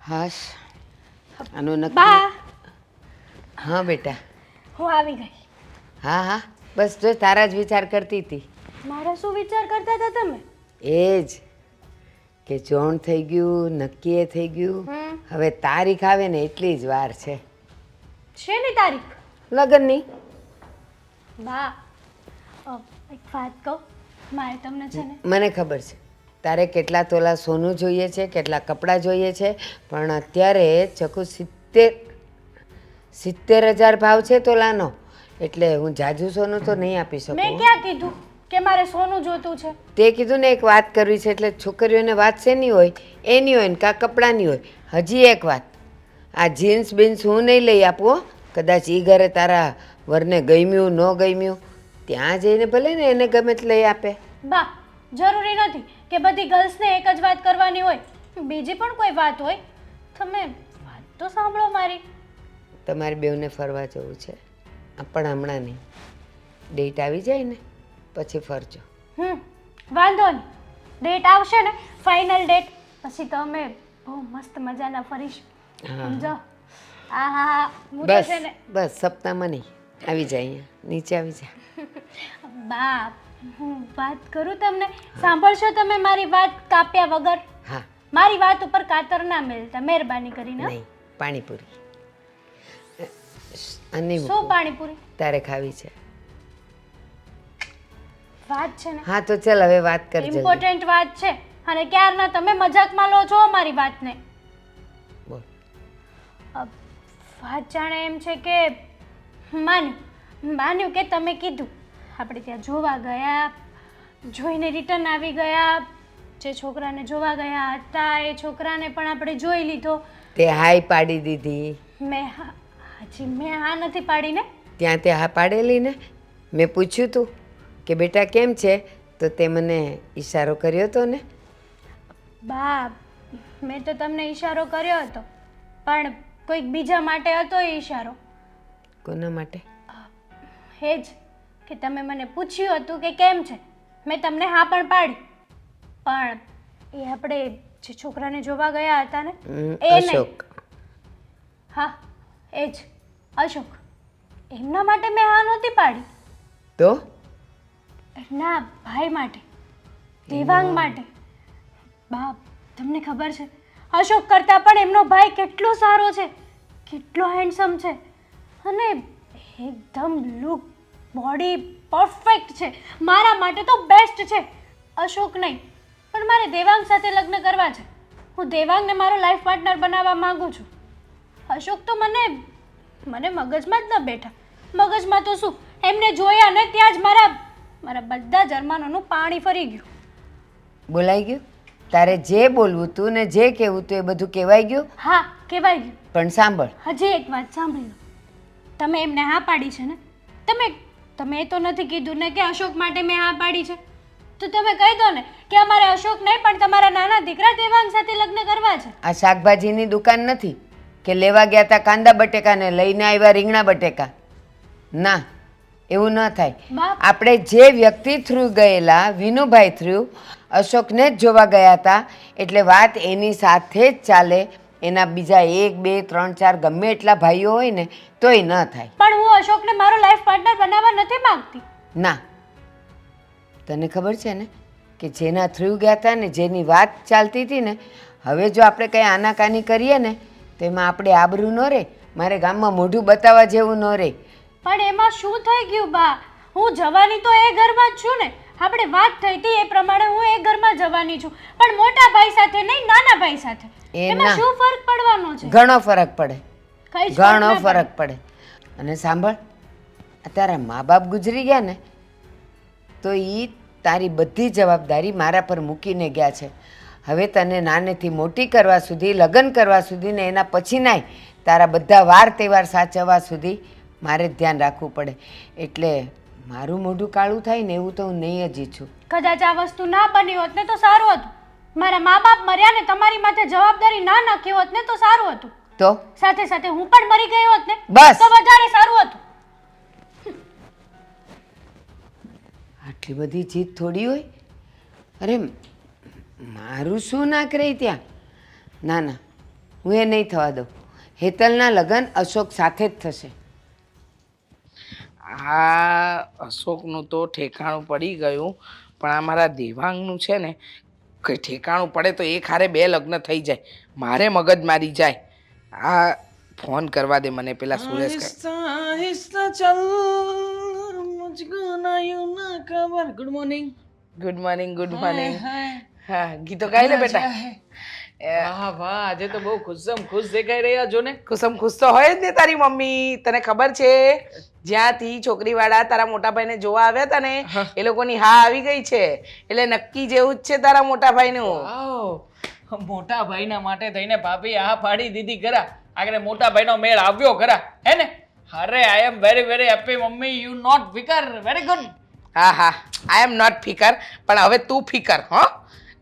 હાશ આનું નક્કી. બા હા બેટા. હું આવી ગઈ. હા હા બસ જો તારા જ વિચાર કરતી હતી. મારા શું વિચાર કરતા હતા તમે? એ જ કે જોણ થઈ ગયું, નક્કી થઈ ગયું. હવે તારીખ આવે ને એટલી જ વાર છે શેની તારીખ? લગ્નની. બા એક વાત કહું, મારે તમને છે ને મને ખબર છે તારે કેટલા તોલા સોનું જોઈએ છે, કેટલા કપડાં જોઈએ છે, પણ અત્યારે ચકુ 70,000 ભાવ છે તોલાનો, એટલે હું જાજુ સોનું તો નહીં આપી મેં શકું. ક્યાં કીધું કે મારે સોનું જોતું છે? તે કીધું ને એક વાત કરવી છે, એટલે છોકરીઓને વાત શેની હોય, એની હોય ને કાં કપડાની હોય. હજી એક વાત, આ જીન્સ બીન્સ હું નહીં લઈ આપું હો. કદાચ એ ઘરે તારા વરને ગમ્યું ન ગમ્યું, ત્યાં જઈને ભલે ને એને ગમે તે લઈ આપે. બા જરૂરી નથી કે બધી ગર્લ્સને એક જ વાત કરવાની હોય, બીજી પણ કોઈ વાત હોય. તમે વાત તો સાંભળો મારી. તમારે બેઉને ફરવા જવું છે, પણ હમણાં નહીં. ડેટ આવી જાય ને પછી ફરજો. વાંધો નહીં, ડેટ આવશે ને ફાઇનલ ડેટ પછી તો અમે બહુ મસ્ત મજાના ફરીશું. સમજો? હા હા હા હું તો બસ છે ને બસ સપ્તાહમાં નહીં, આવી જાય અહીંયા નીચે આવી જા. બા હું વાત કરું તમને, સાંભળશો તમે મારી વાત કાપ્યા વગર? હા. મારી વાત ઉપર કાતર ના મેલતા, મહેરબાની કરીને. નહીં, પાણીપુરી. અને શું પાણીપુરી? તારે ખાવી છે? વાત છે ને હા તો ચાલ હવે વાત કર જલ્દી. ઇમ્પોર્ટન્ટ વાત છે અને ક્યારના તમે મજાકમાં લો છો મારી વાતને. બોલ. વાત જાણે એમ છે કે માન્યું કે તમે કીધું આપણે ત્યાં જોવા ગયા, જોઈને રિટર્ન આવી ગયા. જે છોકરાને જોવા ગયા હતા એ છોકરાને પણ આપણે જોઈ લીધો. તે હાય પાડી દીધી. મેં હા નથી પાડી ને. ત્યાં તે હા પાડેલી ને. મેં પૂછ્યું તું કે બેટા કેમ છે, તો તે મને ઈશારો કર્યો હતો ને. બા મેં તો તમને ઈશારો કર્યો હતો, પણ કોઈક બીજા માટે હતો એ ઈશારો. કોના માટે? એ જ કે તમે મને પૂછ્યું હતું કે કેમ છે, મેં તમને હા પણ પાડી. પણ એ આપણે જે છોકરાને જોવા ગયા હતા ને એ અશોક. હા એ જ અશોક, એમના માટે મેં હા નહોતી પાડી. તો એમના ભાઈ માટે, દેવાંગ માટે. બા તમને ખબર છે અશોક કરતાં પણ એમનો ભાઈ કેટલો સારો છે, કેટલો હેન્ડસમ છે, અને એકદમ લુક બોડી પરફેક્ટ છે. મારા માટે તો બેસ્ટ છે. અશોક નહીં પણ મારે દેવાંગ સાથે લગ્ન કરવા છે. હું દેવાંગને મારો લાઈફ પાર્ટનર બનાવવા માંગુ છું. અશોક તો મને મગજમાં જ ન બેઠા. મગજમાં તો શું, એમને જોયા ને ત્યાં જ મારા બધા જ અરમાનોનું પાણી ફરી ગયું. બોલાઈ ગયું? તારે જે બોલવું તું ને જે કહેવું તું એ બધું કહેવાઈ ગયું? હા કહેવાય ગયું. પણ સાંભળ, હજી એક વાત સાંભળી લો. તમે એમને હા પાડી છે ને, તમે એ તો નથી કીધું ને કે અશોક માટે મેં હા પાડી છે, તો તમે કહી દો ને કે અમારે અશોક નહીં પણ તમારા નાના દીકરા દેવાંગ સાથે લગ્ન કરવા છે. આ શાકભાજીની દુકાન નથી કે લેવા ગયા તા કાંદા બટેકા ને લઈને આવ્યા રીંગણા બટેકા. ના, એવું ન થાય. આપણે જે વ્યક્તિ થ્રુ ગયેલા, વિનુભાઈ થ્રુ અશોકને જ જોવા ગયા હતા, એટલે વાત એની સાથે જ ચાલે. એના બીજા 1 2 3 4 ગમે એટલા ભાઈઓ હોય ને તોય ન થાય. પણ હું અશોકને મારો લાઈફ પાર્ટનર બનાવવા નથી માંગતી. ના, તને ખબર છે ને કે જેના થ્રુ ગયા હતા ને જેની વાત ચાલતી હતી ને, હવે જો આપણે કંઈ આનાકાની કરીએ ને તો એમાં આપણે આબરૂ ન રહે. મારે ગામમાં મોઢું બતાવવા જેવું ન રહે. પણ એમાં શું થઈ ગયું બા? હું જવાની તો એ ઘરમાં જ છું ને. આપણે વાત થઈ હતી એ પ્રમાણે હું એ ઘરમાં જવાની છું, પણ મોટા ભાઈ સાથે નહીં, નાના ભાઈ સાથે. એમાં શું ફરક પડવાનો છે? ઘણો ફરક પડે, કઈ ઘણો ફરક પડે. અને સાંભળ, તારા મા બાપ ગુજરી ગયા ને તો એ તારી બધી જવાબદારી મારા પર મૂકીને ગયા છે. હવે તને નાનેથી મોટી કરવા સુધી, લગ્ન કરવા સુધી ને એના પછી નાય તારા બધા વાર તહેવાર સાચવવા સુધી મારે ધ્યાન રાખવું પડે. એટલે મારું મોઢું કાળું થાય ને એવું તો હું નહીં જ ઈચ્છું. કદાચ આ વસ્તુ ના બની હોત ને તો સારું હતું. મારા મા બાપ મર્યા ને તમારી માથે જવાબદારી ના નાખી હોત ને તો સારું હતું. તો સાથે સાથે હું પણ મરી ગઈ હોત ને બસ તો વધારે સારું હતું. આટલી બધી જીત થોડી હોય? અરે મારું શું નાક રહી ત્યાં? ના ના, હું એ નહીં થવા દઉં. હેતલના લગ્ન અશોક સાથે જ થશે. આ અશોકનું તો ઠેકાણું પડી ગયું, પણ આ મારા દેવાંગનું છે ને કંઈ ઠેકાણું પડે તો એક હારે 2 લગ્ન થઈ જાય, મારે મગજ મારી જાય. આ ફોન કરવા દે મને પેલા Suresh. Good morning. Good morning. Good morning. હા, ગીતો ગાઈ લે બેટા. વાહ વાહ, આજે તો બહુ ખુશ દેખાઈ રહ્યા છો ને. ખુશમ ખુશ તો હોય જ ને તારી મમ્મી. તને ખબર છે જ્યાંથી છોકરીવાળા તારા મોટા ભાઈને જોવા આવ્યા હતા ને એ લોકોની હા આવી ગઈ છે, એટલે નક્કી જેવું જ છે તારા મોટા ભાઈનું. વાવ, મોટા ભાઈના માટે થઈને ભાભી આ પાડી દીધી ખરા. આગળ મોટા ભાઈનો મેળ આવ્યો ખરા, હે ને? અરે I am very very happy mummy, you not ફિકર. Very good. હા હા, આઈ એમ નોટ ફિકર, પણ હવે તું ફિકર હો,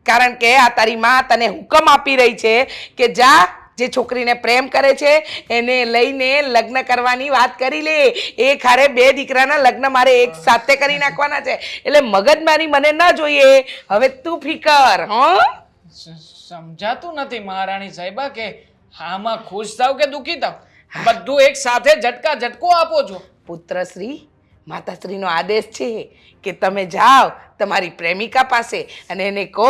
કારણ કે આ તારી માં તને હુકમ આપી રહી છે કે જા, જે છોકરીને પ્રેમ કરે છે એને લઈને લગ્ન કરવાની વાત કરી લે. એક હારે 2 દીકરાના લગ્ન મારે એક સાથે કરી નાખવાના છે, એટલે મગજમારી મને ન જોઈએ. હવે તું ફિકર હો. સમજાતું નથી મહારાણી સાહેબા કે આમાં ખુશ થાવ કે દુખી થાવ, બધું એક સાથે ઝટકો આપો છો. પુત્રશ્રી, માતાશ્રીનો આદેશ છે કે તમે જાઓ તમારી પ્રેમિકા પાસે અને એને કહો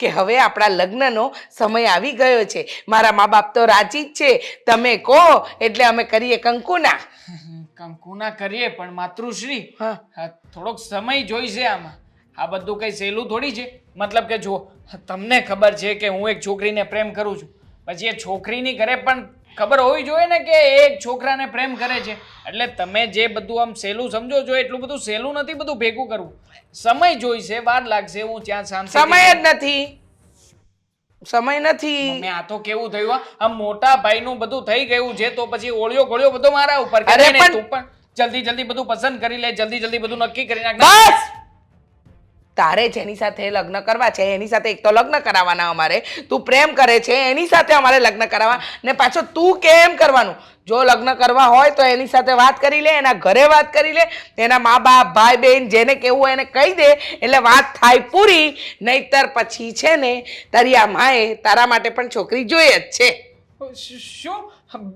કે હવે આપણા લગ્નનો સમય આવી ગયો છે. મારા મા બાપ તો રાજી જ છે, તમે કહો એટલે અમે કરીએ કંકુના. કંકુના કરીએ, પણ માતૃશ્રી હા, થોડોક સમય જોઈશે આમાં. આ બધું કઈ સહેલું થોડી છે. મતલબ કે જો તમને ખબર છે કે હું એક છોકરીને પ્રેમ કરું છું, પછી એ છોકરીની ઘરે પણ ખબર હોવી જોઈએ ને કે એક છોકરાને પ્રેમ કરે છે, એટલે તમે જે બધું આમ સહેલું સમજો છો એટલું બધું સહેલું નથી બધું ભેગું કરવું. સમય જોઈશે, વાર લાગશે. હું ત્યાં શાંતિ. સમય જ નથી, સમય નથી. મેં આ તો કેવું થયું, આમ મોટા ભાઈનું બધું થઈ ગયું છે તો પછી ઓળિયો ગોળિયો બધો મારા ઉપર. અરે પણ તું પણ જલ્દી બધું પસંદ કરી લે, જલ્દી બધું નક્કી કરી નાખ. બસ, તારે જેની સાથે લગ્ન કરવા છે એની સાથે એક તો લગ્ન કરાવવાના અમારે. તું પ્રેમ કરે છે એની સાથે અમારે લગ્ન કરાવવા, ને પાછો તું કેમ કરવાનું? જો લગ્ન કરવા હોય તો એની સાથે વાત કરી લે, એના ઘરે વાત કરી લે, એના મા બાપ ભાઈ બહેન જેને કેવું હોય એને કહી દે, એટલે વાત થાય પૂરી. નહીતર પછી છે ને તારી આ માએ તારા માટે પણ છોકરી જોઈએ જ છે. શું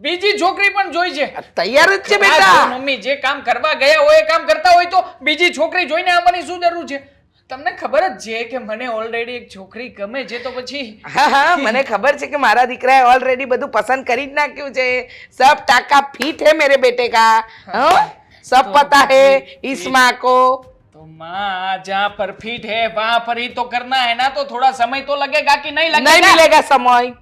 બીજી છોકરી પણ જોઈ છે? તૈયાર જ છે આ બેટા. જો મમ્મી જે કામ કરવા ગયા હોય એ કામ કરતા હોય તો બીજી છોકરી જોઈને આવવાની શું જરૂર છે? તમને ખબર જ છે કે મને ઓલરેડી એક છોકરી ગમે છે, તો પછી હા હા, મને ખબર છે કે મારા દીકરાએ ઓલરેડી બધું પસંદ કરી જ નાખ્યું છે. સબ ટાકા ફિટ है मेरे बेटे का. हाँ, सब पता है इसमां को. तो माँ जहाँ पर फिट है वहां पर ही तो करना है ना, तो थोड़ा समय तो लगेगा कि नहीं लगेगा? नहीं मिलेगा समय,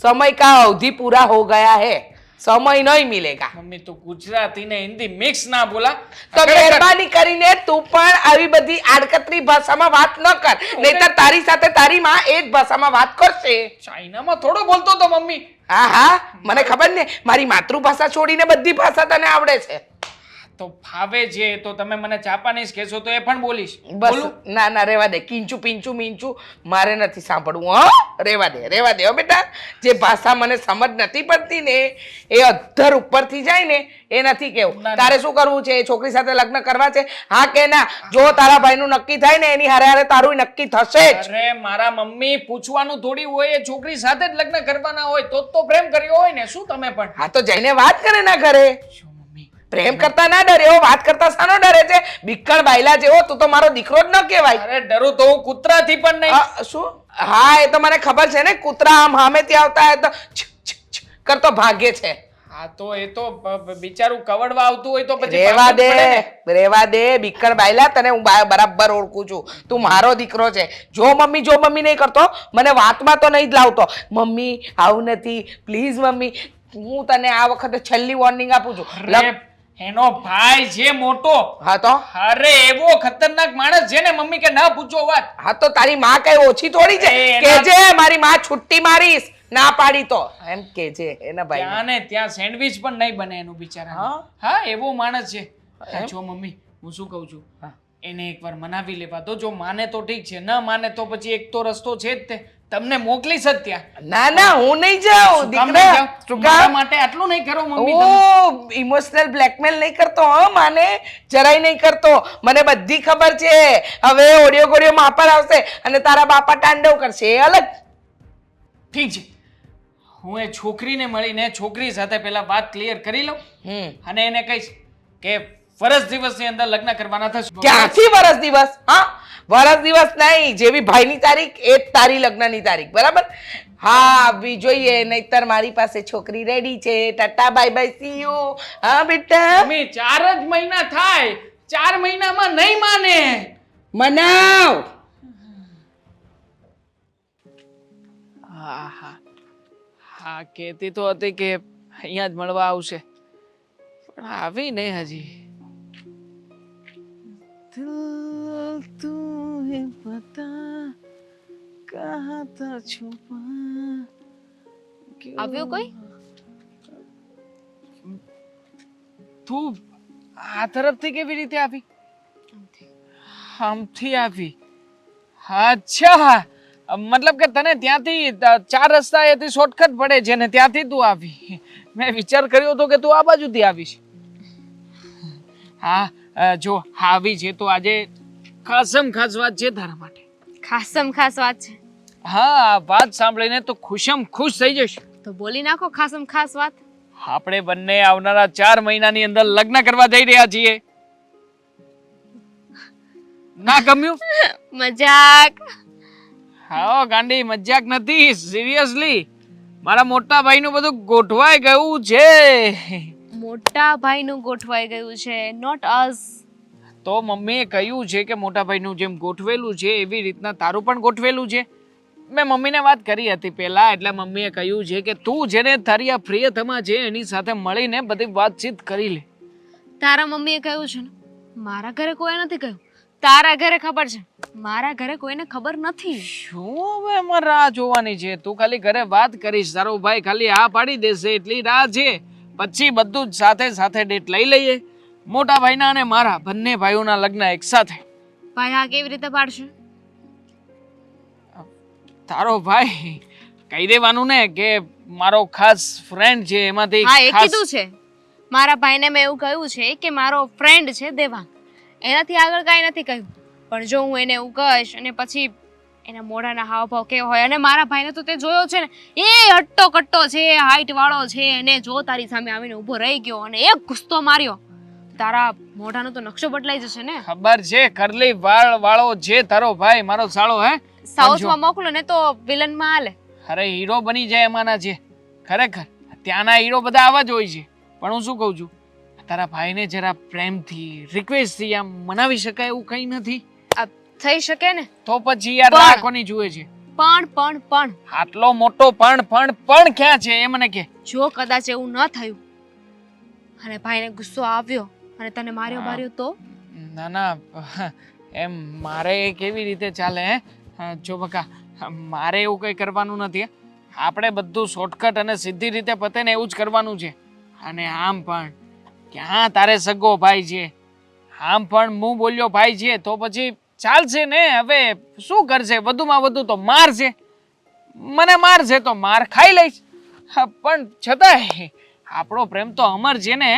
समय का अवधि पूरा हो गया है, समय नहीं मिलेगा. मम्मी तो गुजराती ने हिंदी मिक्स ना बोला તો મહેરબાની કરીને તું પણ આવી બધી આડકતરી ભાષામાં વાત ન કર, નહીતર તારી સાથે તારી માં એક ભાષામાં વાત કરશે. ચાઇનામાં થોડો બોલતો તો મમ્મી. હા હા, મને ખબર ને, મારી માતૃભાષા છોડીને બધી ભાષા તને આવડે છે. તો ફાવે છે તો તમે મને જાપાનીઝ કહેશો તો એ પણ બોલીશ. બસ ના ના, રેવા દે. કિંચું પિંચું મીંચું મારે નથી સાંભળવું. હો, રેવા દે હો બેટા. જે ભાષા મને સમજ નથી પડતી ને એ અધર ઉપરથી જાય ને એ નથી કેવું. તારે શું કરવું છે? છોકરી સાથે લગ્ન કરવા છે? હા કે ના? જો તારા ભાઈનું નક્કી થાય ને એની હારે હારે તારું નક્કી થશે જ. અરે મારા મમ્મી, પૂછવાનું થોડી હોય, એ છોકરી સાથે જ લગ્ન કરવાના હોય તો પ્રેમ કર્યો હોય ને. શું તમે પણ? હા તો જઈને વાત કરે ના ઘરે. પ્રેમ કરતા ના ડરે હો, વાત કરતા સાનો ડરે છે? બીકણ બાયલા જેવો તું તો મારો દીકરો જ ન કહેવાય. અરે ડરું તો હું કૂતરાથી પણ નહીં. શું? હા, એ તો મને ખબર છે ને, કૂતરા આમ સામેથી આવતા હોય તો છ, છ, છ કરતો ભાગે છે. હા તો એ તો બિચારું કવડવા આવતું હોય તો પછી રેવા દે બીકણ બાયલા. તને હું બરાબર ઓળખું છું, તું મારો દીકરો છે. જો મમ્મી નહીં કરતો, મને વાતમાં તો નહીં જ લાવતો. મમ્મી આવું નથી, પ્લીઝ મમ્મી. હું તને આ વખતે છેલ્લી વોર્નિંગ આપું છું. એનો ભાઈ છે મોટો. હા તો? અરે એવો ખતરનાક માણસ છે ને મમ્મી કે ના પૂછો વાત. હા તો તારી માં કઈ ઓછી થોડી છે? કેજે મારી માં છુટ્ટી મારીશ, ના પાડી તો એમ કેજે એના ભાઈ. ત્યાં ને ત્યાં સેન્ડવિચ પણ નહીં બને એનું બિચારા. હા એવો માણસ છે. જો મમ્મી હું શું કહું છું, એને એકવાર મનાવી લેવા દો. જો માને તો ઠીક છે, ન માને તો પછી એક તો રસ્તો છે જ તે, તમને મોકલીશ જ ત્યાં. ના ના, હું નહીં જાઉં દીકરા. મારા માટે આટલું નહીં કરો મમ્મી. ઓ ઇમોશનલ બ્લેકમેલ નહીં કરતો હો માને, જરાય નહીં કરતો. મને બધી ખબર છે. હવે ઓડિયો ગોડિયો માપર આવશે અને તારા બાપા તાંડવ કરશે, એ અલગ. ઠીક છે, હું એ છોકરીને મળીને છોકરી સાથે પહેલા વાત ક્લિયર કરી લઉં અને એને કહીશ કે વરસ દિવસની અંદર લગ્ન કરવાના થશે. ક્યાંથી વરસ દિવસ? હા, વરસ દિવસ નહીં, જેવી ભાઈની તારીખ એ જ તારી લગ્નની તારીખ, બરાબર? હા, આવવી જોઈએ, નહીતર મારી પાસે છોકરી રેડી છે. Tata bye bye, C you. હા બેટા, મમ્મી 4 જ મહિના થાય, 4 મહિનામાં નહીં માને. મનાવ. હા હા હા, કહેતી તો હતી કે અહીંયા જ મળવા આવશે, પણ આવી નહીં હજી. દિલ તુમ્હે પતા કહા તા છુપા. આવ્યો કોઈ? તું આ તરફથી કેવી રીતે આવી? આમથી આવી? અચ્છા, મતલબ કે તને ત્યાંથી 4 રસ્તા એથી શોર્ટકટ પડે છે ને ત્યાંથી તું આવી. મેં વિચાર કર્યો હતો કે તું આ બાજુથી આવીશ. હા, જો આવી છે તો આજે ખાસમ ખાસ વાત છે તારા માટે. ખાસમ ખાસ વાત છે હા, આ વાત સાંભળીને તો ખુશમ ખુશ થઈ જઈશ. તો બોલી નાખો ખાસમ ખાસ વાત. આપણે બંને આવનારા 4 મહિનાની અંદર લગ્ન કરવા જઈ રહ્યા છીએ. ના ગમ્યું? મજાક. હા ગાંડી, મજાક નથી, સિરિયસલી. મારા મોટા ભાઈનું બધું ગોઠવાઈ ગયું છે. મોટા ભાઈનું ગોઠવાઈ ગયું છે, નોટ અસ. તો મમ્મીએ કહ્યું છે કે મોટા ભાઈનું જેમ ગોઠવેલું છે એવી રીતના તારું પણ ગોઠવેલું છે. મેં મમ્મીને વાત કરી હતી પહેલા, એટલે મમ્મીએ કહ્યું છે કે તું જેને તારી આ પ્રિયતમા છે એની સાથે મળીને બધી વાતચીત કરી લે. તારા મમ્મીએ કહ્યું છે ને, મારા ઘરે કોઈ નથી કહ્યું. તારા ઘરે ખબર છે, મારા ઘરે કોઈને ખબર નથી. શું હવે અમારે રાહ જોવાની છે? તું ખાલી ઘરે વાત કરીશ, તારો ભાઈ ખાલી હા પાડી દેશે એટલી રાહ છે. પછી બધું જ સાથે સાથે ડેટ લઈ લઈએ, મોટા ભાઈના અને મારા બંને ભાઈઓના લગ્ન એક સાથે. ભાઈ હા કેવી રીતે પાડશે? તારો ભાઈ કહી દેવાનું ને કે મારો ખાસ ફ્રેન્ડ છે, એમાંથી હા એ ખાસ. કીધું છે. મારા ભાઈને મેં એવું કહ્યું છે કે મારો ફ્રેન્ડ છે દેવાંગ, એનાથી આગળ કાંઈ નથી કહ્યું. પણ જો હું એને એવું કહીશ અને પછી એના મોઢાના હાવભાવ કેવા હોય, અને મારા ભાઈને તો તે જોયો છે ને, એ હટ્ટો કટ્ટો છે, હાઈટ વાળો છે, અને જો તારી સામે આવીને ઊભો રહી ગયો અને એક ગુસ્સો માર્યો, તારા મોઢાનો તો નકશો બદલાઈ જશે ને. ખબર છે, કરલી વાળ વાળો છે તારો ભાઈ, મારો સાળો. હે, સાઉથમાં મોકલો ને તો વિલનમાં હાલે. અરે હીરો બની જાય એમાંના છે. ખરેખર ત્યાંના હીરો બધા આવા જ હોય છે. પણ હું શું કહું છું, તારા ભાઈને જરા પ્રેમથી રિક્વેસ્ટથી આમ મનાવી શકાય એવું કંઈ નથી? આ થઈ શકે ને. તો પછી યાર પણ- રાહ કોની જુએ છે? પણ આટલો મોટો પણ ક્યાં છે એ મને કે. જો કદાચ એવું ન થયું અને ભાઈને ગુસ્સો આવ્યો અને તને માર્યો બાર્યો તો? ના ના, એમ મારે કેવી રીતે ચાલે? હે, જો બકા, મારે એવું કંઈ કરવાનું નથી. આપણે બધું શોર્ટકટ અને સીધી રીતે પતે ને એવું જ કરવાનું છે. અને આમ પણ ક્યાં તારે સગો ભાઈ છે, આમ પણ હું બોલ્યો ભાઈ છે તો પછી ચાલશે ને. હવે શું કરશે? વધુમાં વધુ તો મારશે, મને મારશે તો માર ખાઈ લઈશ. હા, પણ છતાંય આપણો પ્રેમ તો અમર છે ને.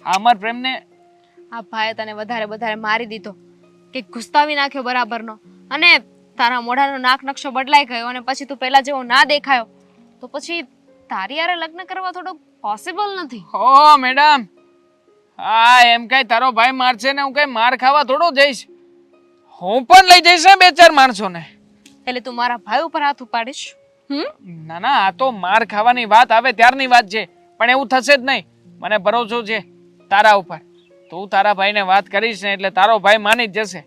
આ અમર પ્રેમને આ ભાઈએ તને વધારે મારી દીધો કે ગુસ્તાવી નાખ્યો બરાબરનો, અને તારા મોઢાનો નાક નકશો બદલાઈ ગયો, અને પછી તું પહેલા જેવો ના દેખાયો, તો પછી તારી હારે લગ્ન કરવા થોડું પોસિબલ નથી. ઓ મેડમ, હા એમ કઈ તારો ભાઈ મારશે ને હું કઈ માર ખાવા થોડો જઈશ? હું પણ લઈ જઈશ ને 2-4 માણસોને. એટલે તું મારા ભાઈ ઉપર હાથ ઉપાડીશ? ના ના, આ તો માર ખાવાની વાત આવે ત્યારની વાત છે, પણ એવું થશે જ નહીં. મને ભરોસો છે તારા ઉપર. તું તારા ભાઈને વાત કરીશ ને એટલે તારો ભાઈ માની જ જશે.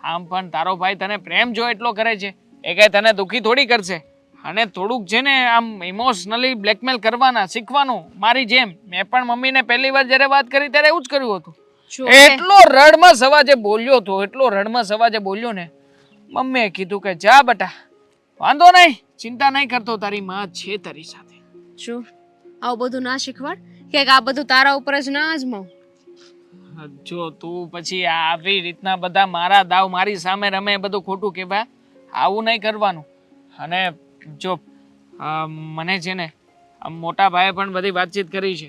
આમ પણ તારો ભાઈ તને પ્રેમ જો એટલો કરે છે, એ કઈ તને દુઃખી થોડી કરશે. અને થોડુંક છે ને આમ ઇમોશનલી બ્લેકમેલ કરવાના શીખવાનું, મારી જેમ. મેં પણ મમ્મીને પહેલી વાર જ્યારે વાત કરી ત્યારે એવું જ કર્યું હતું. જો એટલો રડમાં સવાજે બોલ્યો તો, એટલો રડમાં સવાજે બોલ્યો ને. મમ્મીએ કીધું કે જા બેટા, વાંધો નહીં, ચિંતા નહીં કરતો, તારી માં છે તારી સાથે. જો આવું બધું ના શીખવાડ કે આ બધું તારા ઉપર જ ના અજમાવ. જો તું પછી આવી રીતના બધા મારા દાવ મારી સામે રમે એ બધું ખોટું કહેવાય. આવું નહીં કરવાનું. અને જો મને છે ને મોટા ભાઈએ પણ બધી વાતચીત કરી છે.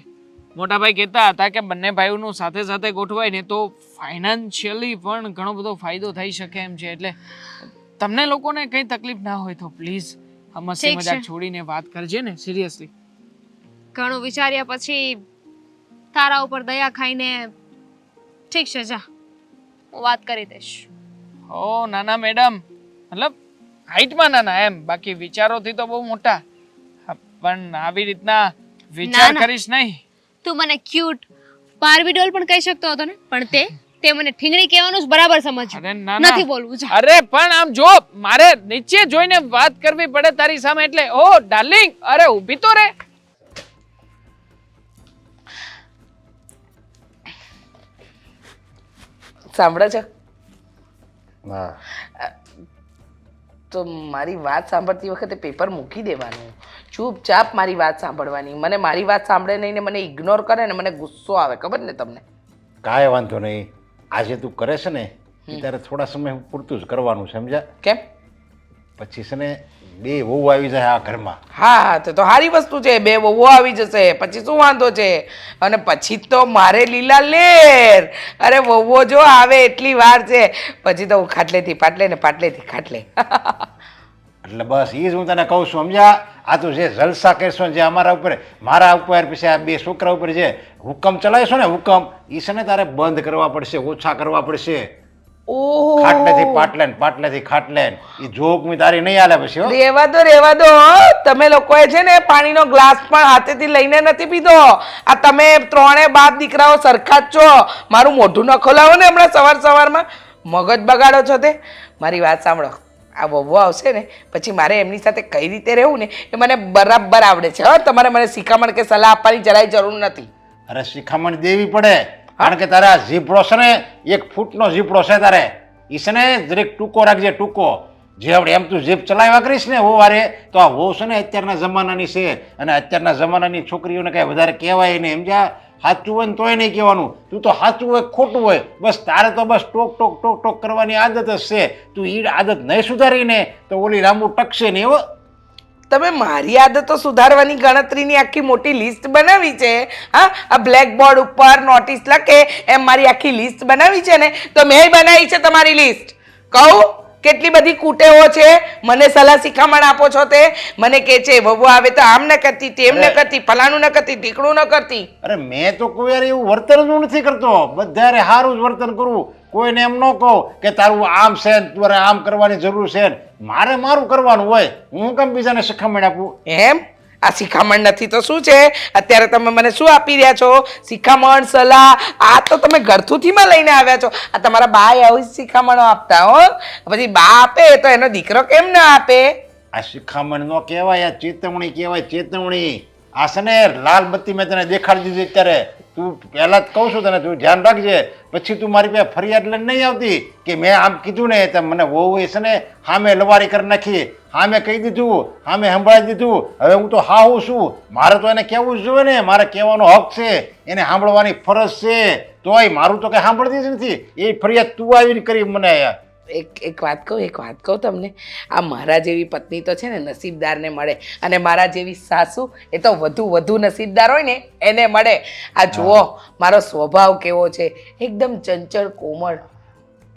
મોટા ભાઈ કહેતા હતા કે બંને ભાઈઓનું સાથે સાથે ગોઠવાય ને તો ફાઇનાન્શિયલી પણ ઘણો બધો ફાયદો થઈ શકે એમ છે. એટલે તમને લોકોને કંઈ તકલીફ ના હોય તો પ્લીઝ આ મસ્તી ઠીક છે. મજાક છોડીને વાત કરજે ને, સિરિયસલી. ઘણું વિચાર્યા પછી તારા ઉપર દયા ખાઈને ઠીક છે જા હું વાત કરી દઈશ. ઓ નાના મેડમ, મતલબ હાઈટમાં નાના એમ, બાકી વિચારોથી તો બહુ મોટા. હા, પણ આવી રીતના વિચાર ના. કરીશ નહીં. તું મને ક્યુટ બાર્બી ડોલ પણ કહી શકતો હતો ને, પણ તે મને ઠીંગણી કહેવાનું જ બરાબર સમજ્યું. અરે ના ના. નથી બોલવું જા. અરે પણ આમ જો, મારે નીચે જોઈને વાત કરવી પડે તારી સામે એટલે. ઓ ડાર્લિંગ, અરે ઊભી તો રે. સાંભળે છે? હા તો મારી વાત સાંભળતી વખતે પેપર મૂકી દેવાનું, ચૂપચાપ મારી વાત સાંભળવાની. મને મારી વાત સાંભળે નહીં ને મને ઇગ્નોર કરે ને મને ગુસ્સો આવે, ખબર ને તમને? કાંઈ વાંધો નહીં. આજે તું કરે છે ને એ તારે થોડા સમય પૂરતું જ કરવાનું, સમજ્યા? કેમ? પછી છે ને બે વહુ આવી જાય આ ઘરમાં. હા હા, તો સારી વસ્તુ છે, બે વહુઓ આવી જશે પછી શું વાંધો છે? અને પછી તો મારે લીલા લેર. અરે વહુઓ જો આવે એટલી વાર છે, પછી તો હું ખાટલેથી પાટલે ને પાટલેથી ખાટલે. એટલે બસ એ જ હું તને કહું છું, સમજ્યા? આ તું જે જલસા કરશો ને જે અમારા ઉપર, મારા ઉપર, પછી આ બે છોકરા ઉપર જે હુકમ ચલાવીશો ને હુકમ, એ છે ને તારે બંધ કરવા પડશે, ઓછા કરવા પડશે. ઓહો, ખાટલેથી પાટલે ને પાટલેથી ખાટલે ને એ જોક મી તારી નહીં હાલે પછી હો. રેવા દો તમે લોકોએ છે ને પાણીનો ગ્લાસ પણ હાથેથી લઈને નથી પીધો. આ તમે ત્રણે બાપ દીકરાઓ સરખા જ છો. મારું મોઢું ન ખોલાવો ને હમણાં સવારમાં મગજ બગાડો છો તે. મારી વાત સાંભળો, આ વહુ આવશે ને પછી મારે એમની સાથે કઈ રીતે રહેવું ને એ મને બરાબર આવડે છે. હા, તમારે મને શિખામણ કે સલાહ આપવાની જરાય જરૂર નથી. અરે શિખામણ દેવી પડે, કારણ કે તારે આ ઝીપડો છે ને 1 ફૂટનો ઝીપડો છે તારે. એ છે ને દરેક ટૂંકો રાખજે, ટૂંકો. જે આપણે એમ તું જીપ ચલાવ્યા કરીશ ને વારે તો આ વહુ છે ને અત્યારના જમાનાની છે, અને અત્યારના જમાનાની છોકરીઓને કાંઈ વધારે કહેવાય નહીં, સમજ્યા? સાચું હોય ને તોય નહીં કહેવાનું. તું તો સાચું હોય ખોટું હોય બસ તારે તો બસ ટોક ટોક ટોક ટોક કરવાની આદત જ છે. તું એ આદત નહીં સુધારીને તો ઓલી લાંબુ ટકશે નહીં હો. તમે મારી આદતો સુધારવાની ગણતરીની આખી મોટી લિસ્ટ બનાવી છે. હા, આ બ્લેક બોર્ડ ઉપર નોટિસ લખે એમ મારી આખી લિસ્ટ બનાવી છે ને, તો મેં બનાવી છે તમારી લિસ્ટ. કહું કેટલી બધી કુટેવો છે, મને સલાહ શિખામણ આપો છો તે. મને કહે છે વહુ આવે તો આમ ન કરતી, તેમ ન કરતી, ફલાણું ન કરતી, ઢીકણું ન કરતી. અરે મેં તો કોઈ યાર એવું વર્તન જ નથી કરતો, બધારે સારું જ વર્તન કરું. કોઈને એમ ન કહું કે તારું આમ છે તારે આમ કરવાની જરૂર છે. મારે મારું કરવાનું હોય, હું કેમ બીજાને શિખામણ આપું? એમ? આ શિખામણ નથી તો શું છે? અત્યારે તમે મને શું આપી રહ્યા છો? શિખામણ, સલાહ. આ તો તમે ઘરથુથીમાં લઈને આવ્યા છો. આ તમારા બા આવી જ શિખામણો આપતા હો. પછી બા આપે તો એનો દીકરો કેમ ના આપે? આ શિખામણ નો કહેવાય, આ ચેતવણી કહેવાય, ચેતવણી. આ છે ને લાલ બત્તી મેં તને દેખાડી દીધી. અત્યારે તું પહેલા જ કહું છું તને, તું ધ્યાન રાખજે. પછી તું મારી પાસે ફરિયાદ લઈને નહીં આવતી કે મેં આમ કીધું ને તો મને વહુ છે ને સામે લવારી કરી નાખી, સામે કહી દીધું, સામે સંભળાવી દીધું. હવે હું તો હાવું છું, મારે તો એને કહેવું જ જોઈએ ને. મારે કહેવાનો હક છે, એને સાંભળવાની ફરજ છે. તોય મારું તો કંઈ સાંભળતી જ નથી. એ ફરિયાદ તું આવીને કરી મને. એક વાત કહું તમને, આ મારા જેવી પત્ની તો છે ને નસીબદારને મળે, અને મારા જેવી સાસુ એ તો વધુ નસીબદાર હોય ને એને મળે. આ જુઓ મારો સ્વભાવ કેવો છે, એકદમ ચંચળ કોમળ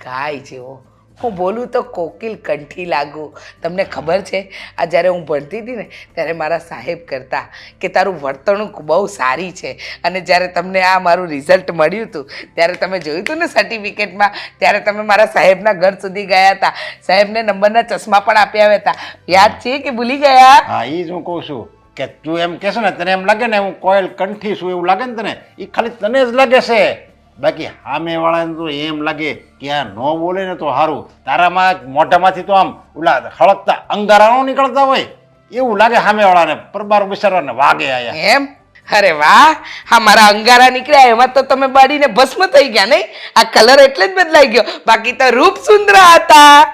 ગાય જેવો. હું બોલું તો કોકિલ કંઠી લાગુ. તમને ખબર છે, આ જ્યારે હું ભણતી હતી ને ત્યારે મારા સાહેબ કરતા કે તારું વર્તણૂક બહુ સારી છે. અને જ્યારે તમને આ મારું રિઝલ્ટ મળ્યું હતું ત્યારે તમે જોયું હતું ને સર્ટિફિકેટમાં, ત્યારે તમે મારા સાહેબના ઘર સુધી ગયા હતા. સાહેબને નંબરના ચશ્મા પણ આપ્યા હતા. યાદ છે કે ભૂલી ગયા? હા, એ જ હું કહું છું કે તું એમ કહેશે ને તને એમ લાગે ને હું કોયલ કંઠી છું એવું લાગે ને તને, એ ખાલી તને જ લાગે છે. બાકી સામેવાળાને તો એમ લાગે કે આ ન બોલે ને તો સારું. તારામાં મોઢામાંથી તો આમ ઓલા હળકતા અંગારા ન નીકળતા હોય એવું લાગે સામેવાળાને. પરબાર બિચારાને વાગે આયા. એમ? અરે વાહ, હા મારા અંગારા નીકળ્યા એમાં તો તમે બળીને ભસ્મ થઈ ગયા નહીં? આ કલર એટલે જ બદલાઈ ગયો, બાકી તો રૂપ સુંદર હતા.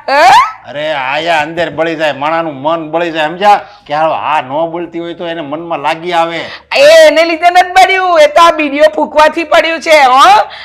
અરે આયા અંદર બળી જાય, માણાનું મન બળી જાય, સમજ્યા? કે આ ન બોલતી હોય તો એને મનમાં લાગી આવે. એને લીધે નથી પડ્યું, એ તો આ બીડીઓ ફૂંકવાથી પડ્યું છે.